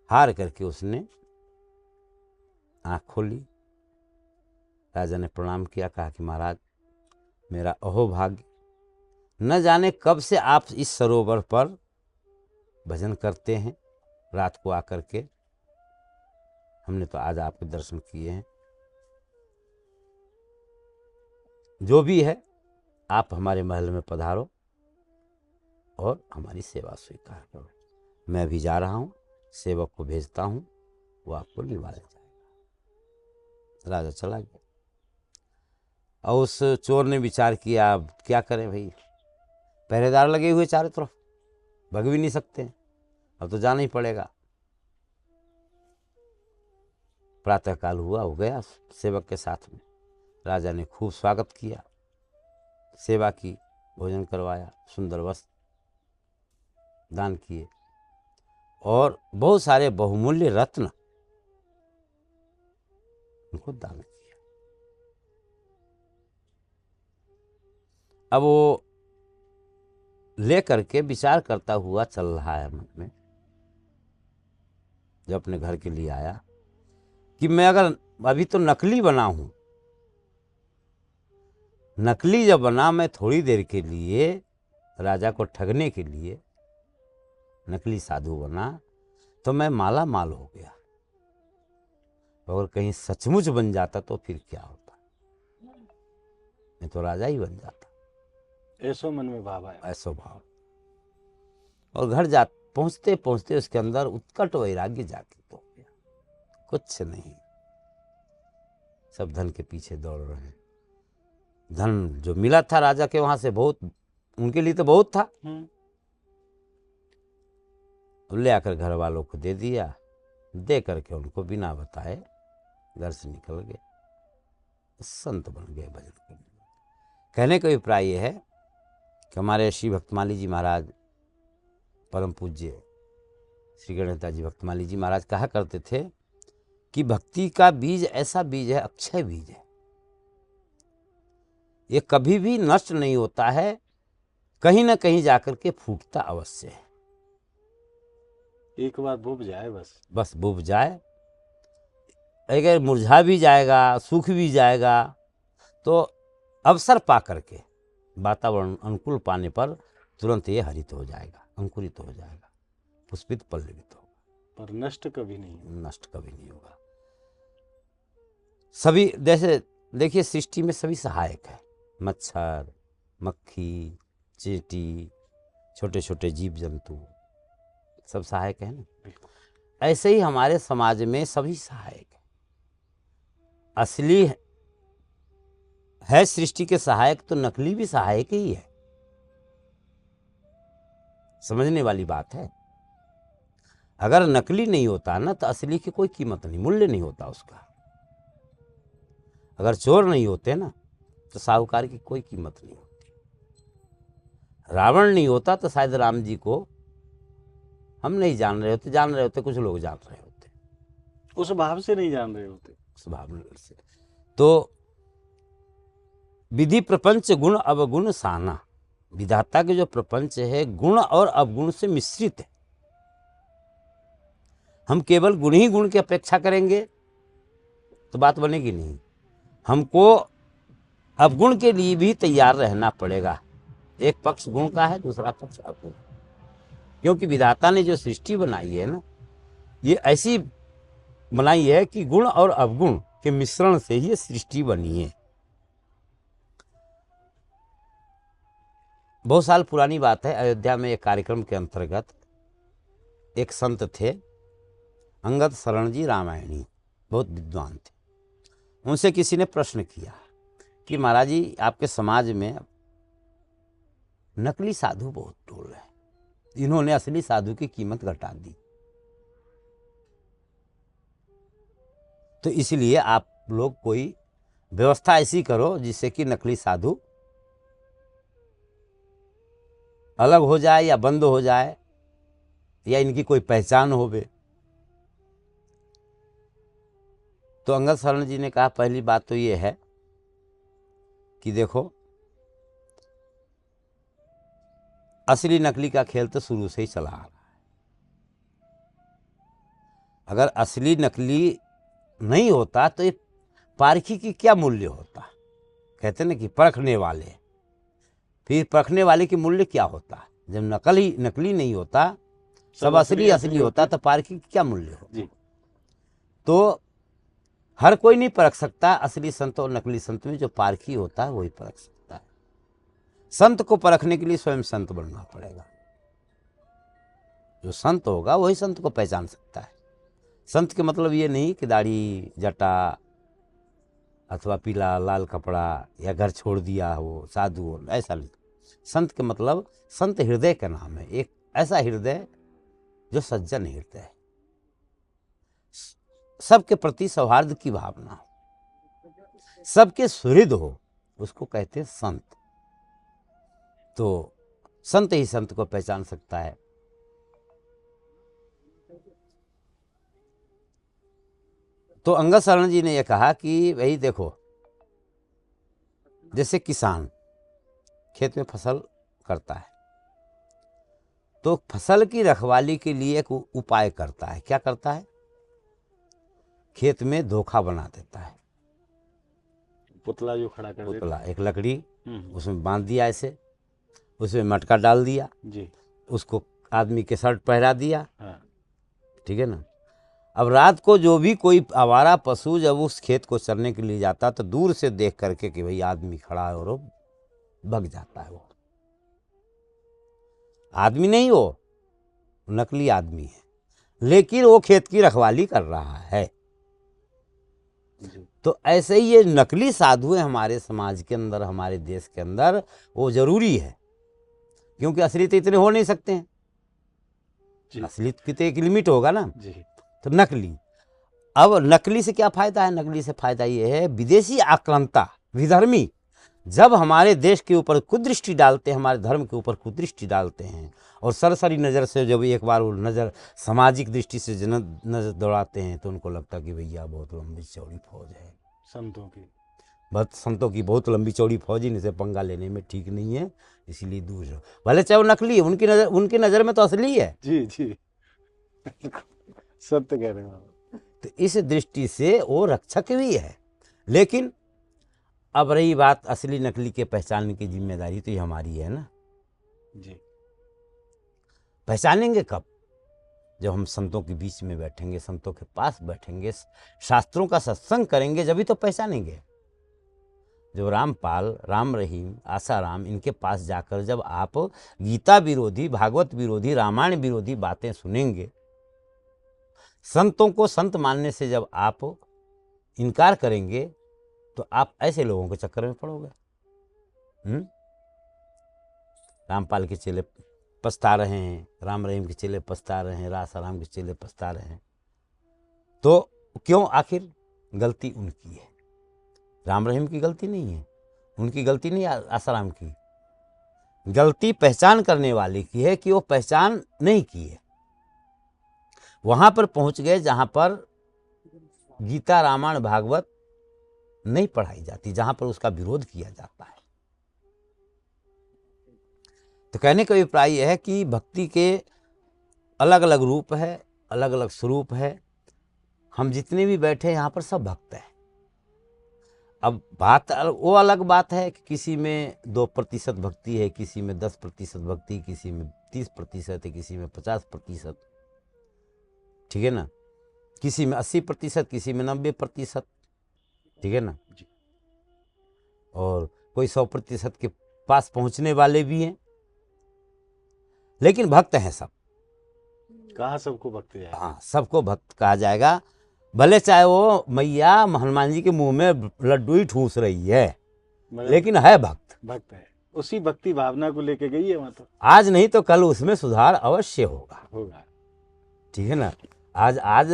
हार करके उसने आंख खोली। राजा ने प्रणाम किया, कहा कि महाराज मेरा अहोभाग्य, न जाने कब से आप इस सरोवर पर भजन करते हैं, रात को आकर के हमने तो आज आपके दर्शन किए हैं। जो भी है आप हमारे महल में पधारो और हमारी सेवा स्वीकार करो। मैं भी जा रहा हूँ, सेवक को भेजता हूँ, वो आपको निवाले जाएगा। राजा चला गया। और उस चोर ने विचार किया, अब क्या करें भाई, पहरेदार लगे हुए चारों तरफ, भग भी नहीं सकते, अब तो जाना ही पड़ेगा। प्रातःकाल हुआ, हो गया सेवक के साथ में। राजा ने खूब स्वागत किया, सेवा की, भोजन करवाया, सुंदर वस्त्र दान किए और बहुत सारे बहुमूल्य रत्न उनको दान किया। अब वो ले करके विचार करता हुआ चल रहा है मन में, जब अपने घर के लिए आया कि मैं अगर अभी तो नकली बना हूं, नकली जब बना, मैं थोड़ी देर के लिए राजा को ठगने के लिए नकली साधु बना, तो मैं माला माल हो गया। अगर कहीं सचमुच बन जाता तो फिर क्या होता, मैं तो राजा ही बन जाता। ऐसो मन में भाव आया। ऐसो भाव। और घर जा पहुंचते पहुंचते उसके अंदर उत्कट वैराग्य जागृत हो गया। कुछ नहीं, सब धन के पीछे दौड़ रहे हैं। धन जो मिला था राजा के वहां से, बहुत उनके लिए तो बहुत था, ले आकर घर वालों को दे दिया। दे करके उनको बिना बताए घर से निकल गए, संत बन गए भजन करने। कहने का अभिप्राय यह है कि हमारे श्री भक्तमाली जी महाराज, परम पूज्य श्री गणेशदास जी भक्तमाली जी महाराज कहा करते थे कि भक्ति का बीज ऐसा बीज है, अक्षय बीज है, ये कभी भी नष्ट नहीं होता है, कहीं ना कहीं जाकर के फूटता अवश्य है। एक बार बुझ जाए, बस बुझ जाए, अगर मुरझा भी जाएगा, सूख भी जाएगा, तो अवसर पा करके, वातावरण अनुकूल पाने पर तुरंत ये हरित हो जाएगा, अंकुरित हो जाएगा, पुष्पित पल्लवित होगा, पर नष्ट कभी नहीं, नष्ट कभी नहीं होगा। सभी जैसे देखिए सृष्टि में सभी सहायक है, मच्छर, मक्खी, चींटी, छोटे छोटे जीव जंतु सब सहायक है ना। ऐसे ही हमारे समाज में सभी सहायक है। असली है सृष्टि के सहायक तो नकली भी सहायक ही है। समझने वाली बात है। अगर नकली नहीं होता ना तो असली की कोई कीमत नहीं, मूल्य नहीं होता उसका। अगर चोर नहीं होते ना तो साहूकार की कोई कीमत नहीं होती। रावण नहीं होता तो शायद राम जी को हम नहीं जान रहे होते, जान रहे होते कुछ लोग जान रहे होते, उस भाव से नहीं जान रहे होते। स्वभाव से। तो विधि प्रपंच गुण अवगुण साना, विधाता के जो प्रपंच है गुण और अवगुण से मिश्रित है। हम केवल गुण ही गुण की अपेक्षा करेंगे तो बात बनेगी नहीं। हमको अवगुण के लिए भी तैयार रहना पड़ेगा। एक पक्ष गुण का है, दूसरा पक्ष अवगुण। क्योंकि विधाता ने जो सृष्टि बनाई है ना, ये ऐसी बनाई है कि गुण और अवगुण के मिश्रण से ही ये सृष्टि बनी है। बहुत साल पुरानी बात है, अयोध्या में एक कार्यक्रम के अंतर्गत एक संत थे, अंगद शरण जी रामायणी, बहुत विद्वान थे। उनसे किसी ने प्रश्न किया कि महाराज जी, आपके समाज में नकली साधु बहुत टोल रहे हैं, इन्होंने असली साधु की कीमत घटा दी, तो इसलिए आप लोग कोई व्यवस्था ऐसी करो जिससे कि नकली साधु अलग हो जाए या बंद हो जाए या इनकी कोई पहचान होवे। तो अंगद शरण जी ने कहा, पहली बात तो ये है कि देखो, असली नकली का खेल तो शुरू से ही चला आ रहा है। अगर असली नकली नहीं होता तो ये पारखी की क्या मूल्य होता। कहते ना कि परखने वाले, फिर परखने वाले की मूल्य क्या होता। जब नकली नहीं होता, सब असली असली होता, तो पारखी की क्या मूल्य होता। तो हर कोई नहीं परख सकता। असली संत और नकली संत में जो पारखी होता है वही परख सकता है। संत को परखने के लिए स्वयं संत बनना पड़ेगा। जो संत होगा वही संत को पहचान सकता है। संत के मतलब ये नहीं कि दाढ़ी जटा अथवा पीला लाल कपड़ा या घर छोड़ दिया हो, साधु हो, ऐसा नहीं। संत के मतलब, संत हृदय का नाम है, एक ऐसा हृदय जो सज्जन हृदय है, सबके प्रति सौहार्द की भावना हो, सबके सुहृद हो, उसको कहते हैं संत। तो संत ही संत को पहचान सकता है। तो अंगद शरण जी ने यह कहा कि भाई देखो, जैसे किसान खेत में फसल करता है तो फसल की रखवाली के लिए एक उपाय करता है। क्या करता है? खेत में धोखा बना देता है। पुतला जो खड़ा कर पुतला, एक लकड़ी उसमें बांध दिया, ऐसे उसमें मटका डाल दिया जी, उसको आदमी के शर्ट पहरा दिया। हाँ। ठीक है ना। अब रात को जो भी कोई आवारा पशु जब उस खेत को चरने के लिए जाता तो दूर से देख करके कि भाई आदमी खड़ा है, और वो भग जाता है। वो आदमी नहीं, वो नकली आदमी है, लेकिन वो खेत की रखवाली कर रहा है। तो ऐसे ही ये नकली साधु है हमारे समाज के अंदर, हमारे देश के अंदर, वो जरूरी है। क्योंकि असली तो इतने हो नहीं सकते हैं, असली की तो एक लिमिट होगा ना जी। तो नकली, अब नकली से क्या फायदा है? नकली से फायदा ये है, विदेशी आक्रांता विधर्मी जब हमारे देश के ऊपर कुदृष्टि डालते हैं, हमारे धर्म के ऊपर कुदृष्टि डालते हैं, और सरसरी नज़र से जब एक बार वो नज़र सामाजिक दृष्टि से नज़र दौड़ाते हैं, तो उनको लगता कि भैया बहुत लंबी चौड़ी फौज है संतों की बहुत लंबी चौड़ी फौज, इनसे पंगा लेने में ठीक नहीं है, इसीलिए दूर रहो। भले चाहे वो नकली है, उनकी नज़र में तो असली है। जी जी, सत्य कह रहे हैं। तो इस दृष्टि से वो रक्षक भी है। लेकिन अब रही बात असली नकली के पहचानने की जिम्मेदारी तो ये हमारी है ना जी। पहचानेंगे कब? जब हम संतों के बीच में बैठेंगे, संतों के पास बैठेंगे, शास्त्रों का सत्संग करेंगे, जब ही तो पहचानेंगे। जो रामपाल, राम रहीम, आसाराम, इनके पास जाकर जब आप गीता विरोधी, भागवत विरोधी, रामायण विरोधी बातें सुनेंगे, संतों को संत मानने से जब आप इनकार करेंगे, तो आप ऐसे लोगों के चक्कर में पड़ोगे। रामपाल के चेले पछता रहे हैं, राम रहीम के चेले पछता रहे हैं, रासाराम के चेले पछता रहे हैं। तो क्यों? आखिर गलती उनकी है, राम रहीम की गलती नहीं है, उनकी गलती नहीं, आसाराम की गलती पहचान करने वाले की है कि वो पहचान नहीं की है। वहां पर पहुंच गए जहां पर गीता रामायण भागवत नहीं पढ़ाई जाती, जहां पर उसका विरोध किया जाता है। तो कहने का अभिप्राय यह है कि भक्ति के अलग अलग रूप है, अलग अलग स्वरूप है। हम जितने भी बैठे यहाँ पर सब भक्त हैं। अब बात वो अलग बात है कि किसी में 2% भक्ति है, किसी में 10% भक्ति, किसी में 30% है, किसी में 50%, ठीक है ना, किसी में 80%, किसी में 90%, ठीक है ना, और कोई 100% के पास पहुंचने वाले भी हैं, लेकिन भक्त हैं सब। कहाँ सबको भक्त है? हाँ, सबको भक्त कहा जाएगा, भले चाहे वो मैया हनुमान जी के मुंह में लड्डू ही ठूस रही है, लेकिन है भक्त। भक्त है, उसी भक्ति भावना को लेके गई है वहां। तो आज नहीं तो कल उसमें सुधार अवश्य होगा, ठीक है ना। आज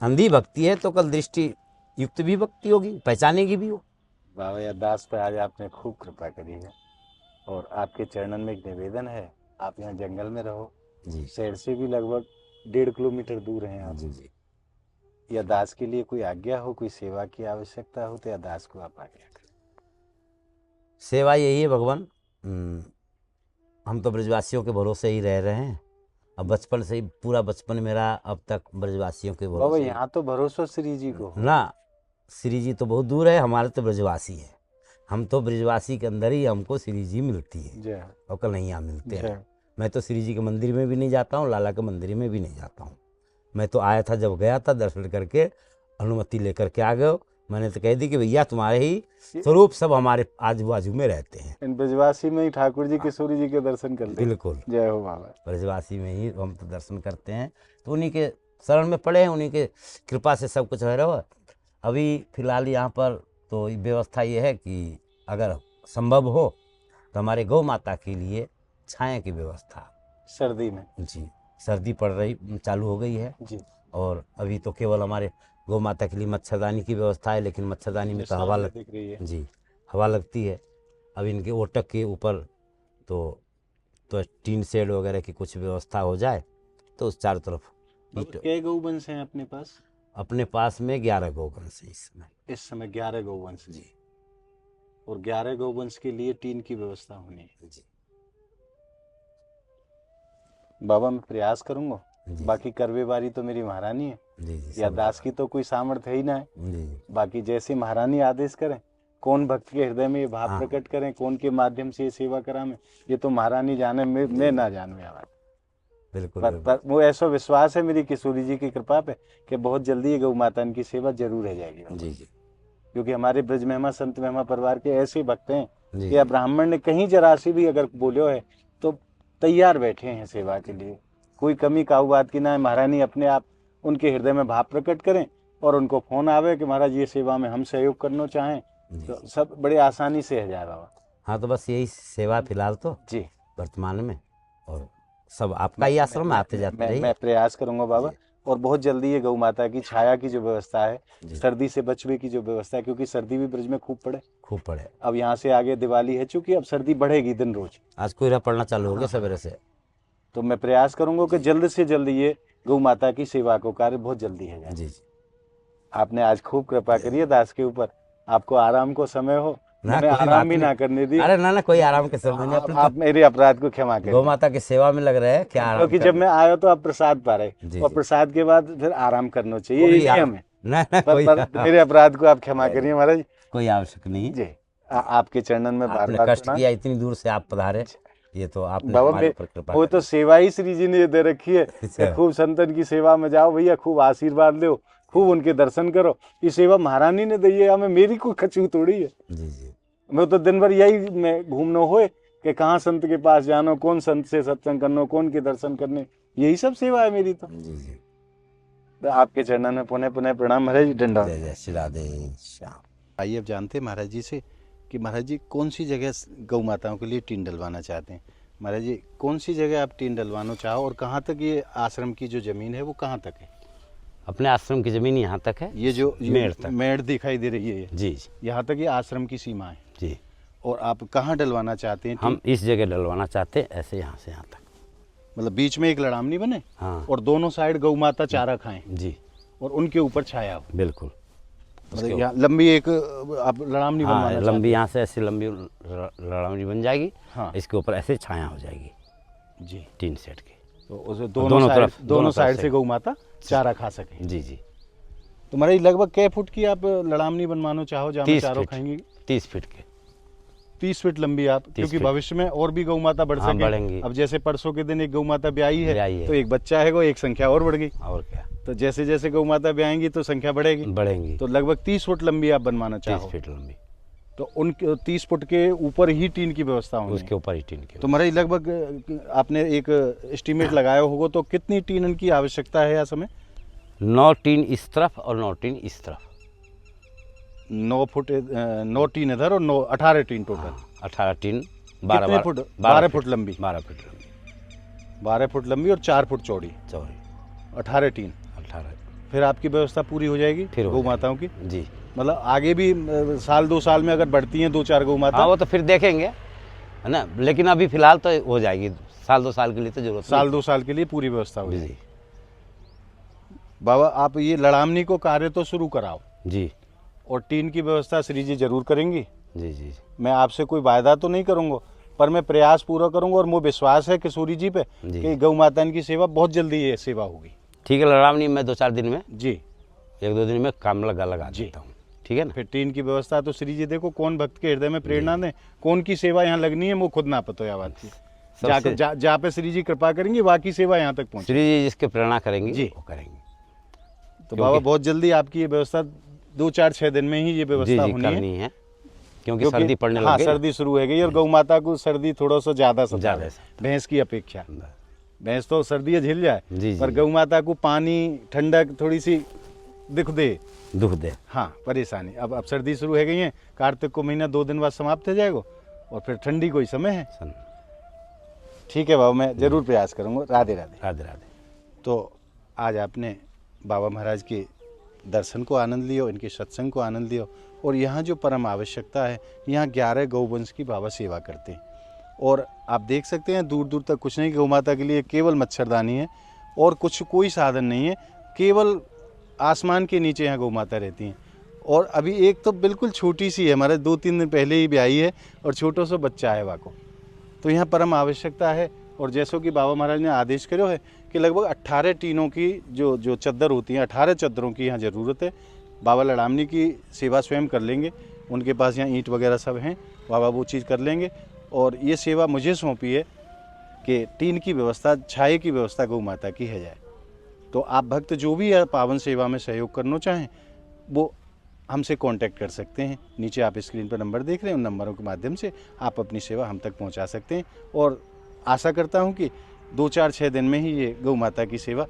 अंधी भक्ति है तो कल दृष्टि युक्त भी भक्ति होगी, पहचानेगी भी वो। बाबा अरदास पे आज आपने खूब कृपा करी है, और आपके चरणन में एक निवेदन है, आप यहाँ जंगल में रहो जी, शहर से भी लगभग 1.5 किलोमीटर दूर हैं आप। जी। या दास के लिए कोई आज्ञा हो, कोई सेवा की आवश्यकता हो तो या दास को आप आज्ञा करें। सेवा यही है भगवान, हम तो ब्रजवासियों के भरोसे ही रह रहे हैं। अब बचपन से ही, पूरा बचपन मेरा अब तक ब्रजवासियों के बाबा भरोसे। यहाँ तो भरोसा श्री जी को हो। ना, श्री जी तो बहुत दूर है, हमारे तो ब्रजवासी है। हम तो ब्रजवासी के अंदर ही हमको श्री जी मिलती है, जय और कल नहीं यहाँ मिलते हैं। जय। मैं तो श्री जी के मंदिर में भी नहीं जाता हूँ, लाला के मंदिर में भी नहीं जाता हूँ। मैं तो आया था, जब गया था दर्शन करके अनुमति लेकर के आ गए। मैंने तो कह दी कि भैया तुम्हारे ही स्वरूप सब हमारे आजू बाजू में रहते हैं। इन ब्रजवासी में ही ठाकुर जी किशोरी जी के दर्शन कर ले। बिल्कुल, जय हो बाबा। ब्रजवासी में ही हम तो दर्शन करते हैं, तो उन्हीं के शरण में पड़े हैं, उन्हीं के कृपा से सब कुछ हो रहा है। अभी फिलहाल यहाँ पर तो व्यवस्था ये है कि अगर संभव हो तो हमारे गौ माता के लिए छाया की व्यवस्था सर्दी में जी, सर्दी पड़ रही चालू हो गई है जी, और अभी तो केवल हमारे गौ माता के लिए मच्छरदानी की व्यवस्था है, लेकिन मच्छरदानी में तो हवा दिख रही है जी, हवा लगती है। अब इनके ओटक के ऊपर तो टीन शेड वगैरह की कुछ व्यवस्था हो जाए तो उस चारों तरफ क्या गौवंश हैं अपने पास? अपने पास में 11 गौवंश है इस समय 11 गौवंश जी, और 11 गौवंश के लिए टीन की व्यवस्था होनी है जी। बाबा मैं प्रयास करूंगा। जी, बाकी करवेवारी तो मेरी महारानी है, जी, या दास की तो कोई सामर्थ्य ही ना है। जी, बाकी जैसे महारानी आदेश करें, कौन भक्त के हृदय में ये भाव हाँ। प्रकट करें, कौन के माध्यम से ये सेवा करावें, ये तो महारानी जाने, मैं ना जानूं आवाज। बिल्कुल, पर वो ऐसा विश्वास है मेरी किशोरी जी की कृपा पे कि बहुत जल्दी ये गौ माता की सेवा जरूर रह जाएगी। जी, जी, क्योंकि हमारे ब्रज महिमा संत महिमा परिवार के ऐसे भक्त हैं जी, कि या ब्राह्मण ने कहीं जरा सी भी अगर बोलो है तो तैयार बैठे हैं सेवा के लिए। कोई कमी काऊ बात की ना है। महारानी अपने आप उनके हृदय में भाव प्रकट करें और उनको फोन आवे कि महाराज ये सेवा में हम सहयोग करना चाहें तो सब बड़े आसानी से हो जाए बाबा। हाँ, तो बस यही सेवा फिलहाल तो जी वर्तमान में, और सब आपका ही आश्रम में आते जाते रहिए। मैं प्रयास करूंगा बाबा, और बहुत जल्दी ये गौ माता की छाया की जो व्यवस्था है, सर्दी से बचने की जो व्यवस्था है, क्योंकि सर्दी भी ब्रज में खूब पड़े। अब यहाँ से आगे दिवाली है, चूंकि अब सर्दी बढ़ेगी दिन रोज। आज कोहरा पड़ना चालू हो गया सवेरे से, तो मैं प्रयास करूंगा कि जल्द से जल्द ये गौ माता की सेवा को कार्य बहुत जल्दी है जाए। जी, जी। आपने आज खूब कृपा करी है दास के ऊपर। आपको आराम को समय हो, मैंने कोई आराम बात भी नहीं। ना करने दी। अरे ना, कोई आराम के समय नहीं, अपने आप मेरे अपराध को क्षमा करें। गौ माता की सेवा में लग रहे हैं, क्या आराम क्योंकि जब मैं आया तो आप प्रसाद पा रहे, जी, और जी। प्रसाद के बाद फिर आराम करना चाहिए, कोई ये नियम है। ना, पर मेरे अपराध को आप क्षमा करिए महाराज कोई आवश्यक नहीं। जी। आपके चरणन में बार आपने बार कष्ट किया, इतनी दूर से आप पधारे, ये तो आपने बाबा हमारे ऊपर कृपा वो तो सेवा ही श्री जी ने दे रखी है कि खूब संतन की सेवा में जाओ भैया, खूब आशीर्वाद लो, खूब उनके दर्शन करो। ये सेवा महारानी ने दी है हमें, मेरी कोई खचू थोड़ी है। जी, जी। मैं तो दिन भर यही मैं घूमना होए कि कहाँ संत के पास जानो, कौन संत से सत्संग करनो, कौन के दर्शन करने, यही सब सेवा है मेरी। तो जी, जी। आपके चरणन में पुनः पुनः प्रणाम महाराज। डंडा। जय जय श्री राधे श्याम। आइए अब जानते हैं महाराज जी से कि महाराज जी कौन सी जगह गौ माताओं के लिए टीन डलवाना चाहते हैं। महाराज जी कौन सी जगह आप टीन डलवाना चाहो और कहाँ तक ये आश्रम की जो ज़मीन है वो कहाँ तक है? अपने आश्रम की ज़मीन यहाँ तक है, ये जो मेड़ तक। मेड़ दिखाई दे रही है जी जी यहाँ तक ये आश्रम की सीमा है। जी। और आप कहाँ डलवाना चाहते हैं टीन? हम इस जगह डलवाना चाहते हैं, ऐसे यहाँ से यहाँ तक। मतलब बीच में एक लड़ामनी बने हाँ और दोनों साइड गौ माता चारा खाएं जी और उनके ऊपर छाया हो। बिल्कुल। मतलब यहाँ लंबी एक आप लड़ामनी हाँ बनवाना लंबी यहाँ से ऐसी लंबी लड़ावनी बन जाएगी। हाँ। इसके ऊपर ऐसे छाया हो जाएगी जी। टीन सेट की। तो उसे दोनों दोनों तरफ साइड से से गौ माता चारा खा सके। जी जी। तो महाराज लगभग कै फुट की आप लड़ामनी बनवाना चाहो जहाँ में 30 चारों फीट। खाएंगी? 30 फीट के। 30 फीट लंबी आप, क्योंकि फीट। भविष्य में और भी गौ माता बढ़ हाँ, सके। बढ़ेंगी। अब जैसे परसों के दिन एक गौ माता ब्याई ब्याई है है। तो एक बच्चा है वो एक संख्या और बढ़ गई। और क्या, तो जैसे जैसे गौ माता ब्याएंगी तो संख्या बढ़ेगी। बढ़ेंगी। तो लगभग 30 फुट लंबी आप बनवाना 30 चाहो। फीट लंबी। तो उन 30 फुट के ऊपर ही टीन की व्यवस्था होनी उसके ऊपर ही टीन के। तो महाराज लगभग आपने एक एस्टीमेट लगाया होगा तो कितनी टीन की आवश्यकता है इस समय? 9 टीन इस तरफ और 9 टीन इस तरफ। 9 फुट 9 टीन इधर और 9 18 टीन टोटल। हाँ, 18 टीन। कितने फुट? 12 फुट लंबी। 12 फुट लंबी 12 फुट लंबी और 4 फुट चौड़ी। चौड़ी। 18 टीन। 18। फिर आपकी व्यवस्था पूरी हो जाएगी फिर हो गौ माताओं की। जी। मतलब आगे भी साल 2 साल में अगर बढ़ती हैं 2-4 गौ माता, हाँ वो तो फिर देखेंगे, है ना। लेकिन अभी फिलहाल तो हो जाएगी, साल 2 साल के लिए तो जरूरत साल 2 साल के लिए पूरी व्यवस्था हो नहीं। जाएगी। जी बाबा आप ये लड़ामनी को कार्य तो शुरू कराओ जी और टीन की व्यवस्था श्री जी जरूर करेंगी। जी जी। मैं आपसे कोई वायदा तो नहीं करूंगा पर मैं प्रयास पूरा करूंगा और मुझे विश्वास है कि सूरी जी पे जी। कि गौ माता की सेवा बहुत जल्दी ये सेवा होगी। ठीक है, लड़ावनी मैं 2-4 दिन में, जी 1-2 दिन में काम लगा जी। देता हूँ। ठीक है ना। फिर टीन की व्यवस्था तो श्री जी देखो कौन भक्त के हृदय में प्रेरणा दें, कौन की सेवा यहाँ लगनी है वो खुद ना पता है बात की। सबसे- जहाँ पे श्री जी कृपा करेंगी बाकी सेवा यहाँ तक पहुँचे। श्री जी जिसके प्रेरणा करेंगी जी। वो करेंगी। तो बाबा बहुत जल्दी आपकी ये व्यवस्था 2-4-6 दिन में ही ये जी व्यवस्था जी होनी है। करनी है, क्योंकि सर्दी पड़ने हाँ लग गई। सर्दी शुरू हो गई और गौ माता को सर्दी थोड़ा सा ज्यादा सता ज़्यादा है सता भैंस की अपेक्षा। है। भैंस तो सर्दी झेल जाए जी जी। पर गौ माता को पानी ठंडक थोड़ी सी दिख दे, दुख दे। हाँ परेशानी। अब सर्दी शुरू हो गई है, कार्तिक को महीना 2 दिन बाद समाप्त हो जाएगा और फिर ठंडी कोई समय है। सन। ठीक है बाबा, मैं जरूर प्रयास करूँगा। राधे राधे। राधे राधे। तो आज आपने बाबा महाराज के दर्शन को आनंद लियो, इनके सत्संग को आनंद लियो और यहाँ जो परम आवश्यकता है, यहाँ 11 गौवंश की बाबा सेवा करते हैं। और आप देख सकते हैं दूर दूर तक कुछ नहीं, गौ माता के लिए केवल मच्छरदानी है और कुछ कोई साधन नहीं है, केवल आसमान के नीचे यहाँ गौ माता रहती हैं। और अभी एक तो बिल्कुल छोटी सी है, हमारे 2-3 दिन पहले ही ब्याई है और छोटो सा बच्चा है वाको। तो यहाँ परम आवश्यकता है। और जैसो कि बाबा महाराज ने आदेश करो है कि लगभग 18 टीनों की जो चद्दर होती हैं, 18 चद्दरों की यहाँ ज़रूरत है। बाबा लड़ामनी की सेवा स्वयं कर लेंगे, उनके पास यहाँ ईंट वगैरह सब हैं, बाबा वो चीज़ कर लेंगे। और ये सेवा मुझे सौंपी है कि टीन की व्यवस्था, छाये की व्यवस्था गौ माता की है जाए। तो आप भक्त जो भी पावन सेवा में सहयोग करना चाहें वो हमसे कांटेक्ट कर सकते हैं। नीचे आप स्क्रीन पर नंबर देख रहे हैं, उन नंबरों के माध्यम से आप अपनी सेवा हम तक पहुंचा सकते हैं। और आशा करता हूं कि 2-4-6 दिन में ही ये गौ माता की सेवा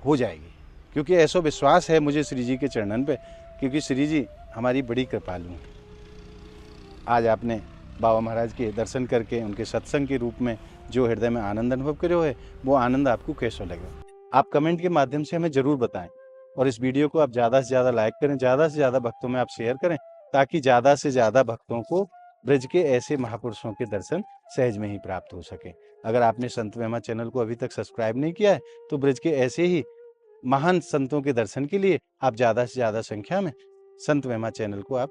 हो जाएगी, क्योंकि ऐसा विश्वास है मुझे श्री जी के चरणन पे, क्योंकि श्री जी हमारी बड़ी कृपालु हैं। आज आपने बाबा महाराज के दर्शन करके उनके सत्संग के रूप में जो हृदय में आनंद अनुभव करो है, वो आनंद आपको कैसा लगा आप कमेंट के माध्यम से हमें ज़रूर बताएं। और इस वीडियो को आप ज़्यादा से ज़्यादा लाइक करें, ज़्यादा से ज़्यादा भक्तों में आप शेयर करें, ताकि ज़्यादा से ज़्यादा भक्तों को ब्रज के ऐसे महापुरुषों के दर्शन सहज में ही प्राप्त हो सके। अगर आपने संत महिमा चैनल को अभी तक सब्सक्राइब नहीं किया है तो ब्रज के ऐसे ही महान संतों के दर्शन के लिए आप ज़्यादा से ज़्यादा संख्या में संत महिमा चैनल को आप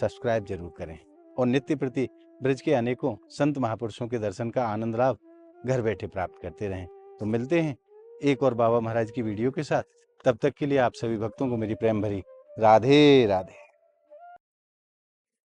सब्सक्राइब जरूर करें और नित्य प्रति ब्रज के अनेकों संत महापुरुषों के दर्शन का आनंद लाभ घर बैठे प्राप्त करते रहें। तो मिलते हैं एक और बाबा महाराज की वीडियो के साथ। तब तक के लिए आप सभी भक्तों को मेरी प्रेम भरी राधे राधे।